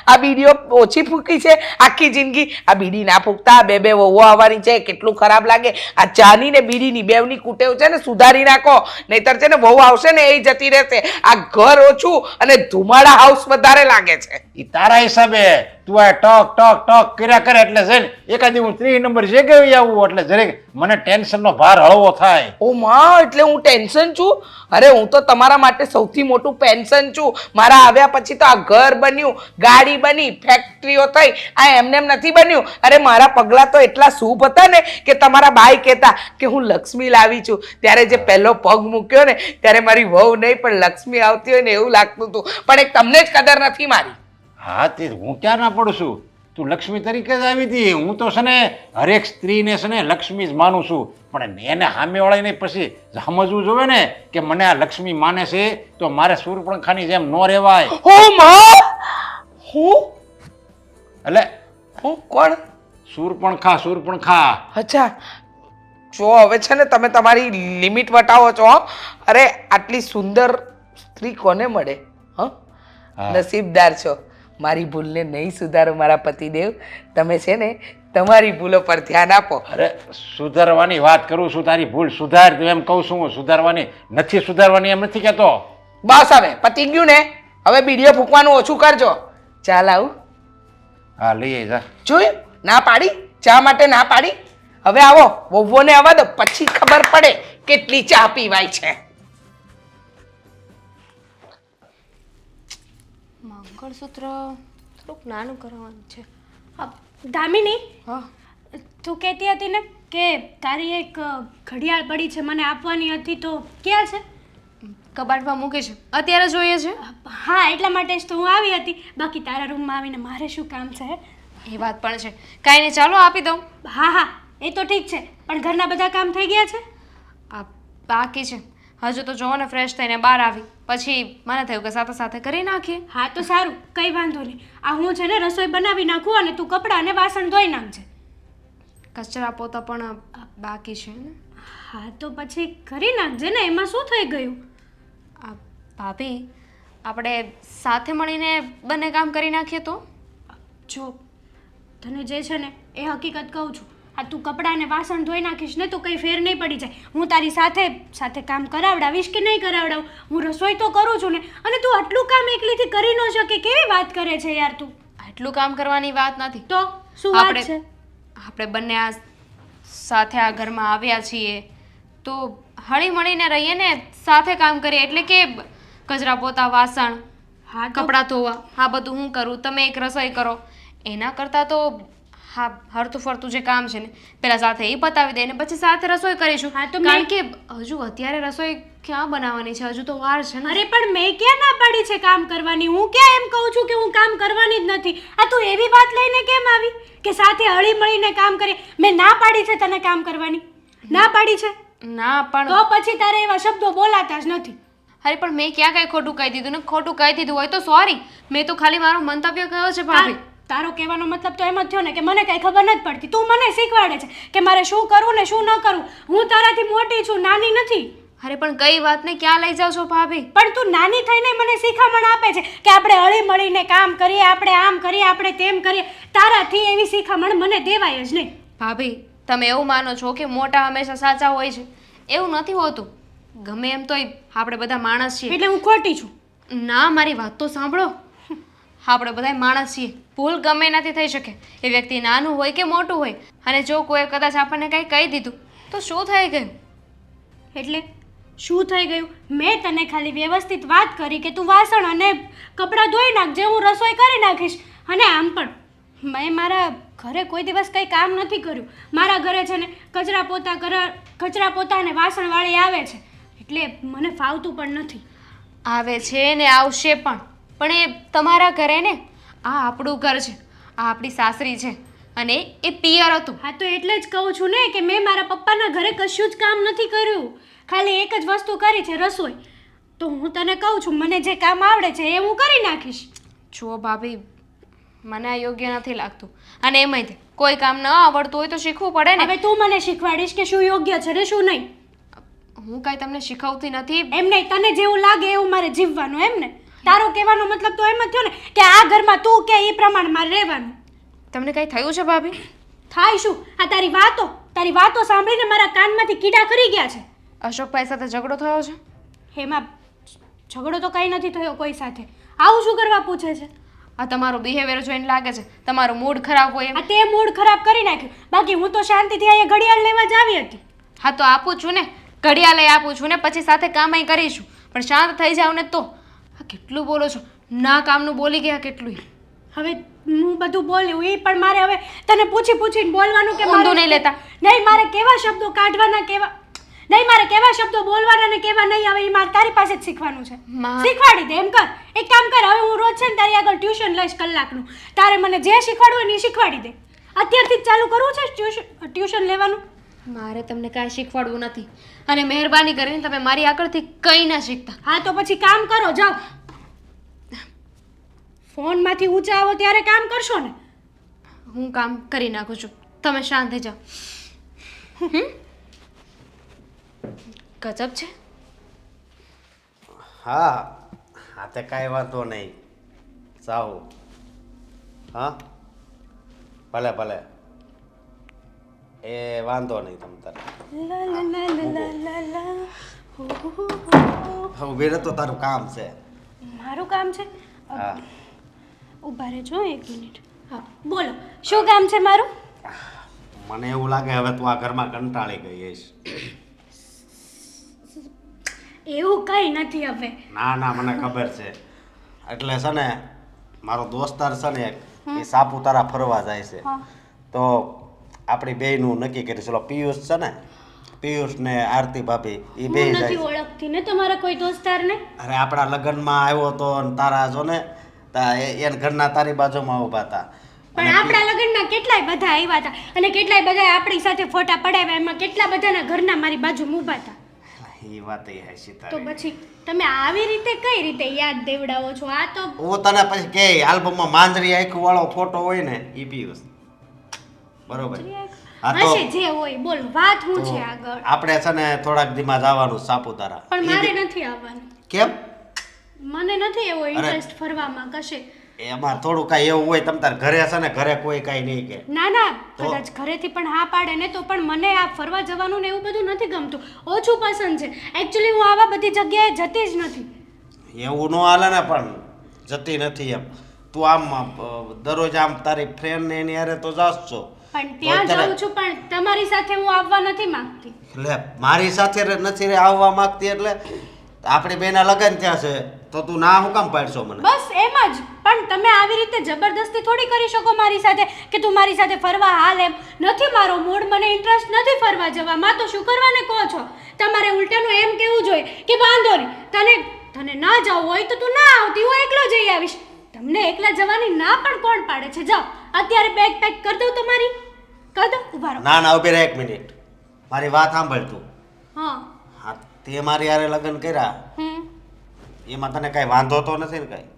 આ બીડીઓ ઓછી ફૂંકી છે આખી જિંદગી. આ બીડી ના ફૂંકતા બે વહુઓ આવવાની છે, કેટલું ખરાબ લાગે. આ ચાની ને બીડીની બેવની કુટેવ છે ને સુધારી નાખો, નહીતર છે ને વહુ આવશે ને એ જતી રહેશે. આ ઘર ઓછું અને ધુમાડા હાઉસ વધારે લાગે છે. એ તારા હિસાબે તું આ ટક ટક ટક કર્યા કરે એટલે છે ને એકાદી હું 3 નંબર જગ્યાએ આવું એટલે જરીક મને ટેન્શનનો ભાર હળવો થાય. ઓ માં, એટલે હું ટેન્શન છું? અરે હું તો તમારા માટે સૌથી મોટું પેન્શન છું. મારા આવ્યા પછી તો આ ઘર બન્યું, ગાડી બની, ફેક્ટરીઓ થઈ, આ એમને નથી બન્યું. અરે મારા પગલાં તો એટલા શુભ હતા ને કે તમારા બાઈ કહેતા કે હું લક્ષ્મી લાવી છું. ત્યારે જે પહેલો પગ મૂક્યો ને ત્યારે મારી વહુ નહીં પણ લક્ષ્મી આવતી હોય ને એવું લાગતું હતું. પણ એક તમને જ કદર નથી મારી. હા તે હું ક્યાં ના પડું છું, તું લક્ષ્મી તરીકે જ આવી હતી. હું તો છે ને હરેક સ્ત્રીને છે ને લક્ષ્મી જ માનું છું, પણ એને સામેવાળાને પછી સમજવું જોઈએ ને કે મને આ લક્ષ્મી માને છે તો મારે શૂર્પણખાની જેમ ન રહેવાય. ઓ માં, હું એટલે હું કોણ? શૂર્પણખા. અચ્છા, જો હવે છે ને તમે તમારી લિમિટ વટાવો છો. હં? અરે આટલી સુંદર સ્ત્રી કોને મળે? હા. નસીબદાર છો. મારી ભૂલને નહીં સુધારો મારા પતિદેવ. તમે છે ને તમારી ભૂલો પર ધ્યાન આપો. અરે સુધારવાની વાત કરું છું, તારી ભૂલ સુધાર તું એમ કહું છું. હું સુધારવાની નથી, સુધારવાની એમ નથી કહેતો. બસ હવે પતી ગયું ને, હવે બીડીઓ ફૂંકવાનું ઓછું કરજો. ચાલ આવું. હા લઈ જા. જોયું, ના પાડી, ચા માટે ના પાડી. હવે આવો, વહુઓને આવવા દો, પછી ખબર પડે કેટલી ચા પીવાય છે. મંગળસૂત્ર થોડુંક નાનું કરવાનું છે. દામિની, હા, તું કહેતી હતી ને કે તારી એક ઘડિયાળ પડી છે મને આપવાની હતી, તો ક્યાં છે? કબાટમાં મૂકી છે, અત્યારે જોઈએ છે. હા, એટલા માટે જ તો હું આવી હતી. બાકી તારા રૂમમાં આવીને મારે શું કામ છે? એ વાત પણ છે. કાંઈ નહીં, ચાલો આપી દઉં. હા હા, એ તો ઠીક છે, પણ ઘરના બધા કામ થઈ ગયા છે? આ બાકી છે. હજુ તો જોવો ને, ફ્રેશ થઈને બહાર આવી પછી મને થયું કે સાથે સાથે કરી નાખીએ. હા તો સારું, કંઈ વાંધો નહીં. આ હું છે ને રસોઈ બનાવી નાખું અને તું કપડાં અને વાસણ ધોઈ નાખજે. કચરા પોતા પણ બાકી છે ને. હા તો પછી કરી નાખજે ને, એમાં શું થઈ ગયું? આ ભાભી, આપણે સાથે મળીને બંને કામ કરી નાખીએ તો? જો તને જે છે ને એ હકીકત કહું છું, આ તું કપડાં અને વાસણ ધોઈ નાખીશ ને તો કંઈ ફેર નહીં પડી જાય. હું તારી સાથે સાથે કામ કરાવડાવીશ કે નહીં કરાવડાવું, હું રસોઈ તો કરું છું ને. અને તું આટલું કામ એકલીથી કરી ન શકે, કેવી વાત કરે છે યાર તું? આટલું કામ કરવાની વાત નથી. તો શું વાત છે? આપણે બંને આ સાથે આ ઘરમાં આવ્યા છીએ તો હળી મળીને રહીએ ને, સાથે કામ કરીએ. એટલે કે કચરા પોતા, વાસણ, હા તો કપડાં ધોવા, આ બધું હું કરું, તમે એક રસોઈ કરો. એના કરતાં તો હા, હરતું ફરતું જે કામ છે ને પહેલાં સાથે એ પતાવી દે ને પછી સાથે રસોઈ કરીશું. હા તો કારણ કે હજુ અત્યારે રસોઈ ક્યાં બનાવવાની છે, હજુ તો વાર છે ને. અરે પણ મેં ક્યાં ના પાડી છે કામ કરવાની? હું ક્યાં એમ કહું છું કે હું કામ કરવાની જ નથી? આ તું એવી વાત લઈને કેમ આવી કે સાથે હળી મળીને કામ કરીએ? મેં ના પાડી છે તને કામ કરવાની? ના પાડી છે ના પણ તો પછી તારે એવા શબ્દો બોલાતા જ નથી. અરે પણ મેં ક્યાં કઈ ખોટું કહી દીધું ને? ખોટું કહી દીધું હોય તો સોરી. મેં તો ખાલી મારો મંતવ્ય કહ્યો છે ભાભી. તારો કહેવાનો મતલબ તો એમ જ થયો ને કે મને કઈ ખબર નથી પડતી. તું મને શીખવાડે છે કે મારે શું કરવું ને શું ન કરવું. હું તારાથી મોટી છું, નાની નથી. અરે પણ કઈ વાતને ક્યાં લઈ જાવ છો ભાભી? પણ તું નાની થઈને મને શિખામણ આપે છે કે આપણે હળી મળીને કામ કરીએ, આપણે આમ કરીએ, આપણે તેમ કરીએ. તારાથી એવી શિખામણ મને દેવાય જ નહીં. ભાભી, તમે એવું માનો છો કે મોટા હંમેશા સાચા હોય છે? એવું નથી હોતું. ગમે એમ તોય આપણે બધા માણસ છીએ. એટલે હું ખોટી છું? ના, મારી વાત તો સાંભળો. આપણે બધા માણસ છીએ, ભૂલ ગમે એનાથી થઈ શકે. એ વ્યક્તિ નાનું હોય કે મોટું હોય, અને જો કોઈ કદાચ આપણને કંઈ કહી દીધું તો શું થઈ ગયું? એટલે શું થઈ ગયું? મેં તને ખાલી વ્યવસ્થિત વાત કરી કે તું વાસણ અને કપડાં ધોઈ નાખજે, હું રસોઈ કરી નાખીશ. અને આમ પણ મેં મારા ઘરે કોઈ દિવસ કંઈ કામ નથી કર્યું. મારા ઘરે છે ને કચરા પોતા અને વાસણવાળી આવે છે, એટલે મને ફાવતું પણ નથી. આવે છે ને આવશે પણ એ તમારા ઘરે ને. આ આપણું ઘર છે, આ આપણી સાસરી છે, અને એ પિયર હતું. હા તો એટલે જ કહું છું ને કે મેં મારા પપ્પાના ઘરે કશું જ કામ નથી કર્યું, ખાલી એક જ વસ્તુ કરી છે, રસોઈ. તો હું તને કહું છું મને જે કામ આવડે છે એ હું કરી નાખીશ. જુઓ ભાભી, મને આ યોગ્ય નથી લાગતું. અને એમાંય કોઈ કામ ન આવડતું હોય તો શીખવું પડે ને. હવે તું મને શીખવાડીશ કે શું યોગ્ય છે ને શું નહીં? હું કાંઈ તમને શીખવતી નથી. એમ નહીં, તને જેવું લાગે એવું મારે જીવવાનું, એમ ને? તારો કહેવાનો મતલબ તો એમ જ થયો ને કે આ ઘરમાં તું કે એ પ્રમાણે મારે રહેવાનું. તમને કંઈ થયું છે ભાભી? થાય શું? આ તારી વાતો સાંભળીને મારા કાનમાંથી કીડા ખરી ગયા છે. અશોકભાઈ સાથે ઝઘડો થયો છે? એમાં ઝઘડો તો કંઈ નથી થયો કોઈ સાથે. આવું શું કરવા પૂછે છે? આ તમારો બિહેવિયર જોઈને લાગે છે તમારો મૂડ ખરાબ હોય એમ. આ તે મૂડ ખરાબ કરી નાખ્યું. બાકી હું તો શાંતિથી અહીંયા ઘડિયાળ લેવા જ આવી હતી. હા તો આપું છું ને, ઘડિયાળે આપું છું ને, પછી સાથે કામય કરીશું. પણ શાંત થઈ જાવ ને તો. આ કેટલું બોલો છો, ના કામનું બોલી ગયા કેટલું. હવે હું બધું બોલ્યું એ પણ મારે હવે તને પૂછીને બોલવાનું કે ઊંધું નહીં લેતા. નહીં, મારે કેવા શબ્દો કાઢવાના કેવા નહીં, મારે કેવા શબ્દો બોલવાના ને કેવા નહીં, હવે એ મારે તારી પાસે જ શીખવાનું છે. માં. શીખવાડી દે એમ કર. એક કામ કર, હવે હું રોજ છે ને તારી આગળ ટ્યુશન લઈશ કલાકનું. તારે મને જે શીખવાડવું હોય ને એ શીખવાડી દે. અત્યારથી જ ચાલુ કરવું છે ટ્યુશન લેવાનું? મારે તમને કાંઈ શીખવાડવું નથી. અને મહેરબાની કરીને તમે મારી આગળથી કંઈ ના શીખતા. હા તો પછી કામ કરો, જાઓ. ફોનમાંથી ઊંચા આવો ત્યારે કામ કરશો ને? હું કામ કરી નાખું છું, તમે શાંત થઈ જાઓ. હમ? ગજબ છે. હા હા તે કાંઈ વાંધો નહીં. સાવ હા ભલે ભલે એ વાંધો નહીં તમ તારે. લા લા લા લા લા લા. હો, હો, હો, હો. ઊભી રહે તો તારું કામ છે. મારું કામ છે? હા ઊભા રહેજો 1 મિનિટ. હા બોલો, શું કામ છે મારું? મને એવું લાગે હવે તું આ ઘરમાં કંટાળી ગઈ હશ. એવું કંઈ નથી હવે. ના ના મને ખબર છે. એટલે છે ને મારો દોસ્તાર છે ને એક, એ સાપુતારા ફરવા જાય છે. હા. તો આપણી બેયનું નક્કી કર્યું. ચલો પિયુષ છે ને, પિયુષ ને આરતી ભાભી એ બે હું જાય નથી છે. ઓળખતી ને તમારા કોઈ દોસ્તારને. અરે આપણા લગ્નમાં આવ્યો તો અને તારા જો ને એના ઘરના તારી બાજુમાં ઊભા હતા. પણ આપણા લગ્નમાં કેટલાય બધા આવ્યા હતા અને કેટલાય બધા આપણી સાથે ફોટા પડાવ્યા. એમાં કેટલા બધાના ઘરના મારી બાજુમાં ઊભા હતા. એ વાત એ હસી તો તારી. પછી તમે આવી રીતે કઈ રીતે યાદ દેવડાવો છો? આ તો હું તને પછી કે આલ્બમમાં માંજરી આંખું વાળો ફોટો હોય ને એ પિયુષ. બરોબર. હા તો હશે જે હોય. બોલો, વાત શું છે આગળ? આપણે છે ને થોડાક દીમાં જવાનું સાપુતારા. પણ મારે નથી આવવાનું. કેમ? મને નથી એવો ઇન્ટરેસ્ટ ફરવામાં કશે. એમાં થોડું કાંઈ એવું હોય તમ તાર ઘરે છે ને, ઘરે કોઈ કાંઈ નહીં કે. ના ના, તો? કદાચ ઘરેથી પણ હા પાડે ને તો પણ મને આ ફરવા જવાનું ને એવું બધું નથી ગમતું. ઓછું પસંદ છે. એકચ્યુઅલી હું આવા બધી જગ્યાએ જતી જ નથી. એવું ન હાલે ને, પણ જતી નથી એમ. તું આમ દરરોજ આમ તારી ફ્રેન્ડ ને એની હારે તો જાસ છો. પણ ત્યાં તો જાઉં છું પણ તમારી સાથે હું આવવા નથી માંગતી. એટલે મારી સાથે નથી રે આવવા માંગતી એટલે આપણે બેના લગ્ન થયા છે તો તું ના હું કામ પાડશો મને? બસ એમ જ. પણ તમે આવી રીતે જબરદસ્તી થોડી કરી શકો મારી સાથે કે તું મારી સાથે ફરવા હાલ. એમ નથી મારો મૂડ, મને ઇન્ટરેસ્ટ નથી ફરવા જવામાં. તો શું કરવાને કહો છો? તમારે ઉલટાનું એમ કેવું જોઈએ કે વાંધો નહીં, તને ના જવું હોય તો તું ના આવતી, હું એકલો જઈ આવીશ. તમને એકલા જવાની ના પણ કોણ પાડે છે? જાઓ અત્યારે બેગ પેક કરી દઉં તમારી? કરી દઉં? ઉભા રહો. ના ના ઊભી રહે 1 મિનિટ. મારી વાત સાંભળ તું. હા. હા તે મારી હારે લગ્ન કર્યા એમાં તને કાંઈ વાંધો તો નથી ને કાંઈ?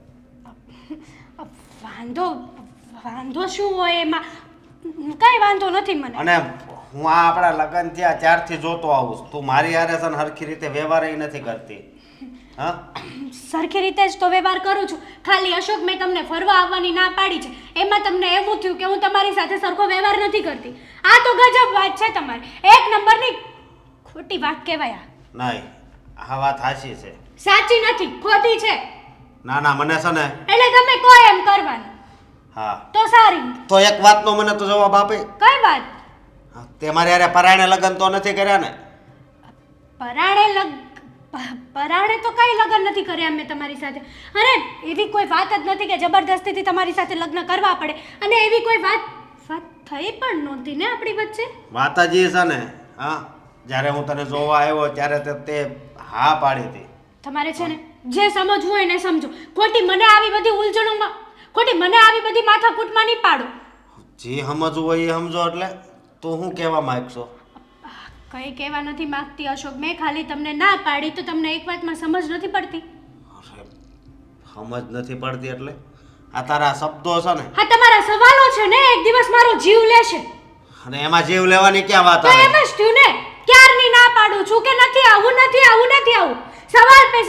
વાંધો શું હોય એમાં? કઈ વાંધો નથી મને. અને હું આ આપણા લગ્ન થયા ત્યારથી જોતો આવું છું. તું મારી હારે છે ને હરખી રીતે વ્યવહાર નથી કરતી. હા સરખી રીતે જ તો વ્યવહાર કરું છું. ખાલી અશોક મેં તમને ફરવા આવવાની ના પાડી છે એમાં તમને એવું થયું કે હું તમારી સાથે સરખો વ્યવહાર નથી કરતી. આ તો ગજબ વાત છે તમારી. 1 નંબરની ખોટી વાત કહેવાય. નહીં, આ વાત સાચી છે. સાચી નથી, ખોટી છે. ના ના મને છે ને એટલે તમે કહો એમ કરવાનું. હા તો સારી. તો એક વાતનો મને તો જવાબ આપે. કઈ વાત? હા, તે મારી હારે પરાયણે લગ્ન તો નથી કર્યા ને? પરાણે તો કઈ લગ્ન નથી કર્યા મેં તમારી સાથે. અરે એવી કોઈ વાત જ નથી કે જબરદસ્તીથી તમારી સાથે લગ્ન કરવા પડે. અને એવી કોઈ વાત થઈ પણ નહોતી ને આપણી વચ્ચે. વાત જ એ છે ને. હા જ્યારે હું તને જોવા આવ્યો ત્યારે તે હા પાડી હતી. તમારે છે ને જે સમજવું હોય ને સમજો. ખોટી મને આવી બધી ઉલઝણોમાં, ખોટી મને આવી બધી માથાકૂટમાં નહીં પાડો. જે સમજવું હોય એ સમજો. એટલે તું શું કહેવા માંગશો? કંઈ કહેવા નથી માંગતી અશોક. મેં ખાલી તમને ના પાડી તો તમને એક વાતમાં સમજ નથી પડતી. અરે, સમજ નથી પડતી એટલે આ તારા શબ્દો છે ને. હા તમારા સવાલો છે ને એક દિવસ મારો જીવ લેશે. અને એમાં જીવ લેવાની ક્યાં વાત તો આવે? એમ જ થયું ને. ક્યારની ના પાડું છું કે નથી આવું, નથી આવું, નથી આવું. સવાલ પે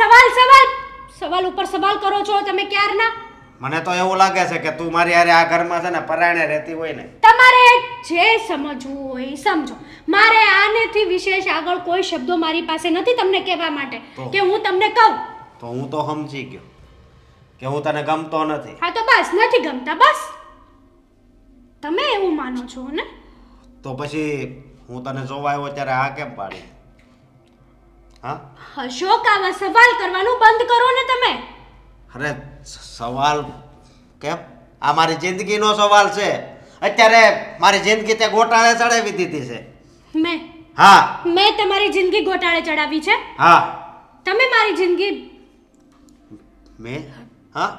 સવાલ ઉપર સવાલ કરો છો તમે ક્યારના. મને તો એવું લાગે છે કે તું મારી હારે આ ઘરમાં છે ને પરાયણે રહેતી હોય ને. તમારે જે સમજવું હોય એ સમજો. મારે આનેથી વિશેષ આગળ કોઈ શબ્દો મારી પાસે નથી તમને કહેવા માટે તો? કે હું તમને કહું. તો હું તો સમજી ગયો કે હું તને ગમતો નથી. હા તો બસ નથી ગમતા બસ. તમે એવું માનો છો ને? તો પછી હું તને જોવા આવ્યો ત્યારે આ કેમ પાડી? હા, અશોક આવા સવાલ કરવાનું બંધ કરો ને તમે. અરે સવાલ કેમ? આ મારી જિંદગીનો સવાલ છે. અત્યારે મારી જિંદગી તે ગોટાળે ચડાવી દીધી છે. હા મેં તમારી જિંદગી ગોટાળે ચડાવી છે? હા તમે મારી જિંદગી મેં હા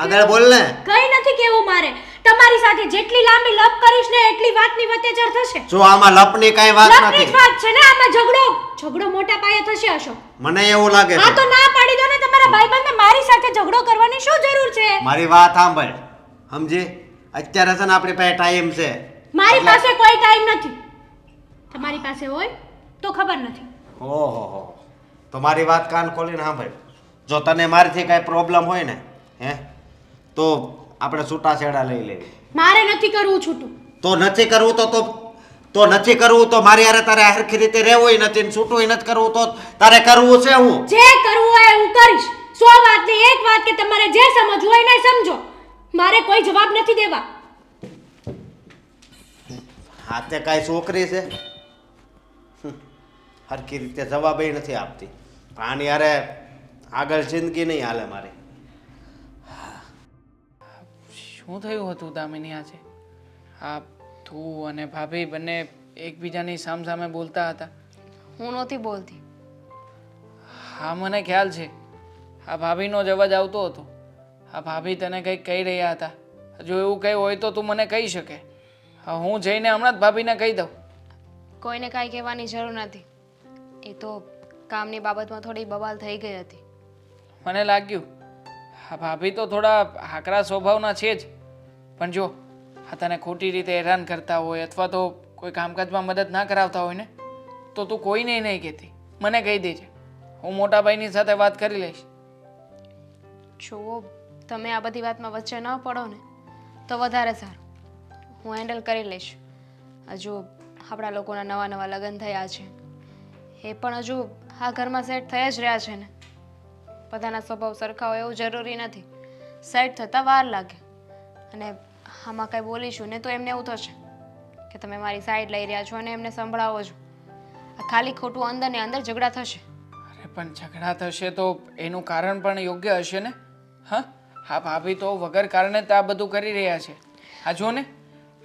આગળ બોલ ને. કઈ નથી કેવું મારે. તમારી સાથે જેટલી લાંબી લપ કરીશ ને એટલી વાતની વતેચર થશે. જો આમાં લપની કઈ વાત લપની જ નથી. વાત છે ને આમાં ઝઘડો મોટા પાયે થશે અશોક. મને એવું લાગે હા તો છે. ના પાડી દો ને તમારા ભાઈબંધને. મારી સાથે ઝઘડો કરવાની શું જરૂર છે? મારી વાત સાંભળ, સમજી? અત્યારે છે ને આપણી પાસે ટાઈમ છે. મારી પાસે કોઈ ટાઈમ નથી. તમારી પાસે હોય તો ખબર નથી. ઓહો, તો મારી વાત કાન ખોલીને સાંભળ. જો તને મારીથી કાંઈ પ્રોબ્લેમ હોય ને તો આપણે છૂટાછેડા લઈ લેવી. મારે નથી કરવું છૂટું. તો નથી કરવું તો નથી કરવું તો મારી હારે તારે હરખી રીતે રહેવું નથી ને છૂટું નથી કરવું તો તારે કરવું છે હું. જે કરવું હોય હું કરીશ. 100 વાતની એક વાત કે તમારે જે સમજવું હોય ને સમજો. મારે કોઈ જવાબ નથી દેવા. હા તે કાંઈ છોકરી છે હરખી રીતે જવાબ નથી આપતી. આની હારે આગળ જિંદગી નહીં હાલે મારી. શું થયું હતું દામિની આજે? હા, તું અને ભાભી બંને એકબીજાની સામસામે બોલતા હતા. હું નહોતી બોલતી. હા, મને ખ્યાલ છે. આ ભાભીનો જ અવાજ આવતો હતો. આ ભાભી તને કંઈક કહી રહ્યા હતા. જો એવું કંઈ હોય તો તું મને કહી શકે. હા, હું જઈને હમણાં જ ભાભીને કહી દઉં. કોઈને કાંઈ કહેવાની જરૂર નથી. એ તો કામની બાબતમાં થોડી બબાલ થઈ ગઈ હતી. મને લાગ્યું આ ભાભી તો થોડા આકરા સ્વભાવના છે જ. પણ જો આ તને ખોટી રીતે હેરાન કરતા હોય અથવા તો કોઈ કામકાજમાં મદદ ના કરાવતા હોય ને તો તું કોઈને નહીં કહેતી. મને કહી દેજે. હું મોટા ભાઈની સાથે વાત કરી લઈશ. જુઓ, તમે આ બધી વાતમાં વચ્ચે ન પડો ને તો વધારે સારું. હું હેન્ડલ કરી લઈશ. હજુ આપણા લોકોના નવા નવા લગ્ન થયા છે. એ પણ હજુ આ ઘરમાં સેટ થઈ જ રહ્યા છે ને. બધાના સ્વભાવ સરખા હોય એવું જરૂરી નથી. સેટ થતાં વાર લાગે. અને આમાં કંઈ બોલીશું ને તો એમને એવું થશે કે તમે મારી સાઈડ લઈ રહ્યા છો અને એમને સંભળાવો છો. આ ખાલી ખોટું અંદર ને અંદર ઝઘડા થશે. અરે પણ ઝઘડા થશે તો એનું કારણ પણ યોગ્ય હશે ને? હા, હા, ભાભી તો વગર કારણે તો આ બધું કરી રહ્યા છે. હા જો ને,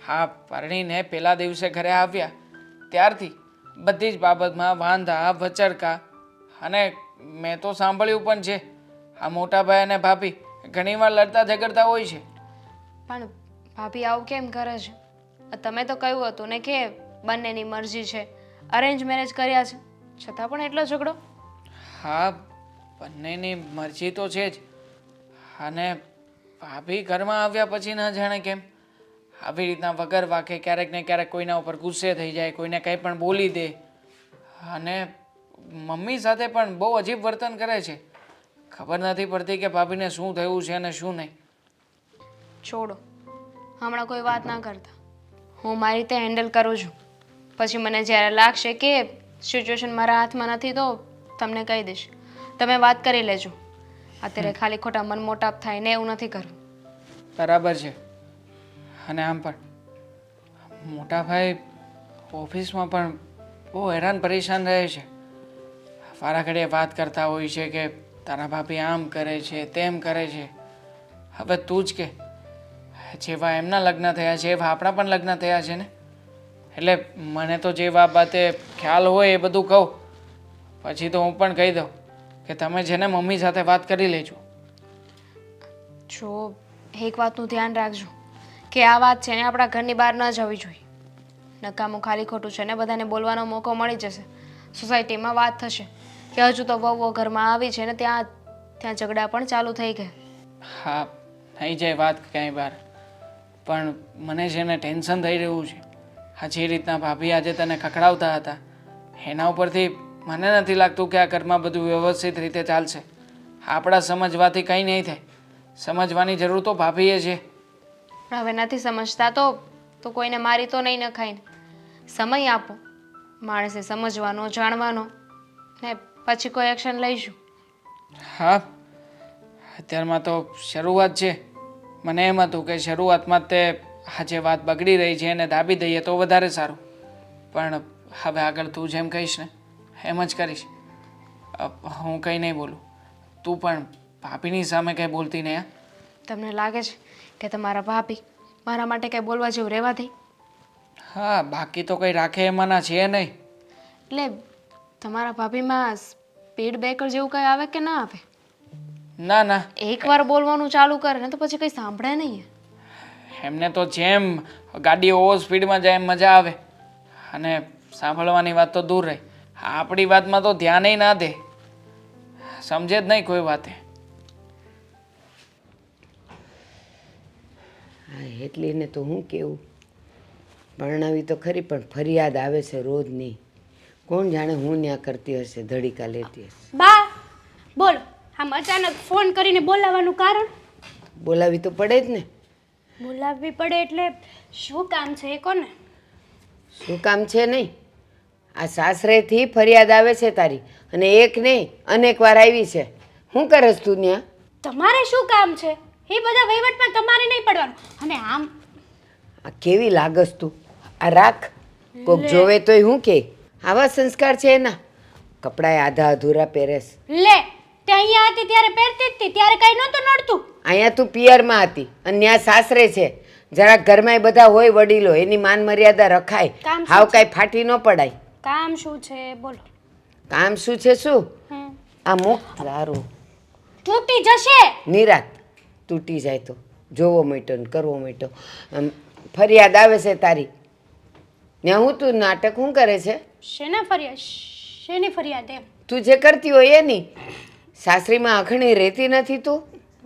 હા, પરણીને પહેલા દિવસે ઘરે આવ્યા ત્યારથી બધી જ બાબતમાં વાંધા વચરકા. અને મેં તો સાંભળ્યું પણ છે આ મોટા ભાઈ અને ભાભી ઘણીવાર લડતા ઝઘડતા હોય છે. પણ ભાભી આવું કેમ કરે છે? તમે તો કહ્યું હતું ને કે બંનેની મરજી છે, અરેન્જ મેરેજ કર્યા છે, છતાં પણ એટલો ઝઘડો? હા, બંનેની મરજી તો છે જ. અને ભાભી ઘરમાં આવ્યા પછી ન જાણે કેમ આવી રીતના વગર વાંકે ક્યારેક ને ક્યારેક કોઈના ઉપર ગુસ્સે થઈ જાય, કોઈને કંઈ પણ બોલી દે. અને મમ્મી સાથે પણ બહુ અજીબ વર્તન કરે છે. ખબર નથી પડતી કે ભાભીને શું થયું છે અને શું નહીં. છોડો, હમણાં કોઈ વાત ના કરતા. હું મારી રીતે હેન્ડલ કરું છું. પછી મને જ્યારે લાગશે કે સિચ્યુએશન મારા હાથમાં નથી તો તમને કહી દઈશ. તમે વાત કરી લેજો. અત્યારે ખાલી ખોટા મનમોટાપ થાય ને એવું નથી કરવું. બરાબર છે. અને આમ પણ મોટા ભાઈ ઓફિસમાં પણ બહુ હેરાન પરેશાન રહે છે. વારા ઘડીએ વાત કરતા હોય છે કે તારા ભાભી આમ કરે છે તેમ કરે છે. હવે તું જ કે જેવા એમના લગ્ન થયા છે એવા આપણા પણ લગ્ન થયા છે ને. એટલે મને તો જે બાબતે ખ્યાલ હોય એ બધું કહું. પછી તો હું પણ કહી દઉં કે તમે જેને મમ્મી સાથે વાત કરી લેજો. જો એક વાતનું ધ્યાન રાખજો કે આ વાત છે ને આપણા ઘરની બહાર ન જવી જોઈએ. નકામું ખાલી ખોટું છે ને બધાને બોલવાનો મોકો મળી જશે. સોસાયટીમાં વાત થશે કે હજુ તો વહુઓ ઘરમાં આવી છે ને ત્યાં ઝઘડા પણ ચાલુ થઈ ગયા. હા, થઈ જાય વાત ક્યાંય બહાર. પણ મને છે ને ટેન્શન થઈ રહ્યું છે. આ જે રીતના ભાભી આજે તને ખખડાવતા હતા એના ઉપરથી મને નથી લાગતું કે આ ઘરમાં બધું વ્યવસ્થિત રીતે ચાલશે. આપણા સમજવાથી કંઈ નહીં થાય. સમજવાની જરૂર તો ભાભીએ છે. પણ હવે નથી સમજતા તો કોઈને મારી તો નહીં નખાય ને. સમય આપો માણસે સમજવાનો, જાણવાનો, ને પછી કોઈ એક્શન લઈશું. હા, અત્યારમાં તો શરૂઆત છે. મને એમ હતું કે શરૂઆતમાં જ તે આજે વાત બગડી રહી છે એને દાબી દઈએ તો વધારે સારું. પણ હવે આગળ તું જેમ કહીશ ને એમ જ કરીશ. હું કંઈ નહીં બોલું. તું પણ ભાભીની સામે કંઈ બોલતી નહીં. તમને લાગે છે કે તમારા ભાભી મારા માટે કંઈ બોલવા જેવું રહેવા દે? હા, બાકી તો કંઈ રાખે એમાંના છે નહીં. એટલે તમારા ભાભીમાં સ્પીડ બ્રેકર જેવું કંઈ આવે કે ના આવે? ના ના, એકવાર બોલવાનું ચાલુ કરે ને તો પછી કંઈ સાંભળે નહીં. એમને તો જેમ ગાડી ઓવર સ્પીડમાં જાય એમ મજા આવે. અને સાંભળવાની વાત તો દૂર રહી, આપણી વાતમાં તો ધ્યાનેય ના દે. સમજે જ નહીં કોઈ વાતે. હા, એટલીને તો હું કેવું, પરણાવી તો ખરી પણ ફરિયાદ આવે છે રોજની. કોણ જાણે હું ન્યા કરતી હશે, ધડીકા લેતી હશે. બા બોલો, આમ અચાનક ફોન કરીને બોલાવવાનું કારણ? બોલાવી તો પડે જ ને. બોલાવવી પડે એટલે શું કામ છે એ કોને? શું કામ છે નહીં, આ સાસરેથી ફરિયાદ આવે છે તારી, અને એક નહીં અનેક વાર આવી છે. શું કરસ તું ત્યાં? તમારે શું કામ છે એ બધા વહીવટમાં તમારે નહીં પડવાનું. અને આમ આ કેવી લાગસ તું, આ રાખ, કોક જોવે તોય હું કે આવા સંસ્કાર છે એના. કપડાય આધા અધૂરા પહેરેસ. લે, તે અહીંયા હતી ત્યારે પહેરતી જ હતી, ત્યારે કઈ નહોતું નડતું. અહીંયા તું પિયરમાં હતી અને ત્યાં સાસરે છે, જરાક ઘરમાં બધા હોય વડીલો, એની માન મર્યાદા રખાય. કામ શું હાવ કાંઈ ફાટી ન પડાય. કામ શું છે બોલો? કામ શું છે શું? હમ. આ મુખ તારું તૂટી જશે. નિરાત તૂટી જાય તો જોવો મીટો ને કરવો મીટો. ફરિયાદ આવે છે તારી ત્યાં, હું તું નાટક શું કરે છે? શેની ફરિયાદ એમ? તું જે કરતી હોય એની. સાસરીમાં આખણી રહેતી નથી તું?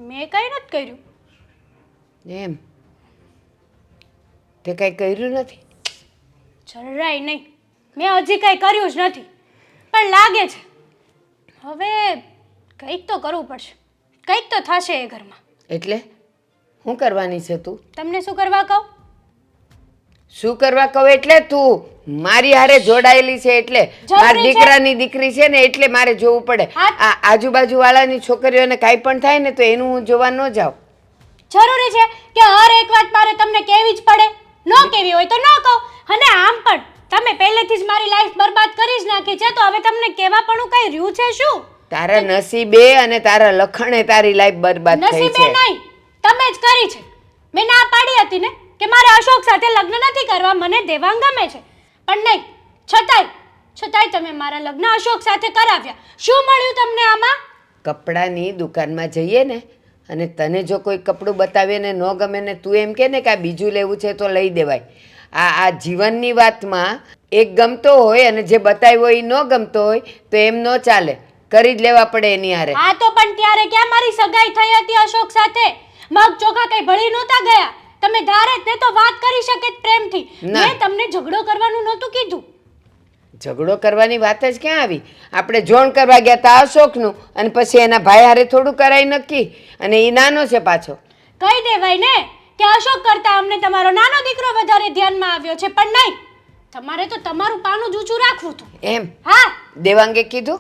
મેં કઈ નથી કર્યું. એમ તે કાંઈ કર્યું નથી? જરાય નહીં, મેં હજી કઈ કર્યું જ નથી. પણ લાગે છે હવે કંઈક તો કરવું પડશે, કંઈક તો થશે એ ઘરમાં. એટલે શું કરવાની છે તું? તમને શું કરવા કહું? શું કરવા કહું એટલે તું મારી હારે જોડાયેલી છે એટલે, મારી દીકરાની દીકરી છે ને એટલે મારે જોવું પડે. આ આજુબાજુ વાળાની છોકરીઓને કાંઈ પણ થાય ને તો એનું હું જોવા ન જાઉં. જરૂરી છે કે હર એક વાત મારે તમને કહેવી જ પડે? ન કહેવી હોય તો ન કહું. અને આમ પણ તમે પહેલેથી જ મારી લાઈફ બરબાદ કરી જ નાખી છે, તો હવે તમને કહેવા પણ કઈ રહ્યું છે શું? તારા નસીબે અને તારા લખણે તારી લાઈફ બરબાદ થઈ નસીબે છે. નહીં, તમે જ કરી છે. મેં ના પાડી હતી ને કે મારે અશોક સાથે લગ્ન નથી કરવા, મને દેવાંગ ગમે છે. પણ નહીં, છતાંય તમે મારા લગ્ન અશોક સાથે કરાવ્યા. શું મળ્યું તમને આમાં? કપડાની દુકાનમાં જઈએ ને અને તને જો કોઈ કપડું બતાવે ને ન ગમે ને તું એમ કે ને કે આ બીજું લેવું છે તો લઈ દેવાય. આ જીવનની વાતમાં એક ગમતો હોય અને જે બતાવ્યો હોય એ ન ગમતો હોય તો એમ ન ચાલે, કરી જ લેવા પડે એની હારે. હા તો પણ ત્યારે ક્યાં મારી સગાઈ થઈ હતી અશોક સાથે? મગ ચોખા કઈ ભળી નહોતા ગયા. તમે ધારે જ ને તો વાત કરી શકે જ પ્રેમથી. મેં તમને ઝઘડો કરવાનું નહોતું કીધું. ઝઘડો કરવાની વાત જ ક્યાં આવી? આપણે જોણ કરવા ગયા તા અશોકનું, અને પછી એના ભાઈ હારે થોડું કરાય નક્કી, અને એ નાનો છે પાછો. કહી દેવાય ને કે અશોક કરતા અમને તમારો નાનો દીકરો વધારે ધ્યાનમાં આવ્યો છે. પણ નહીં, તમારે તો તમારું પાનું જ ઊંચું રાખવું હતું. એમ? હા, દેવાંગે કીધું?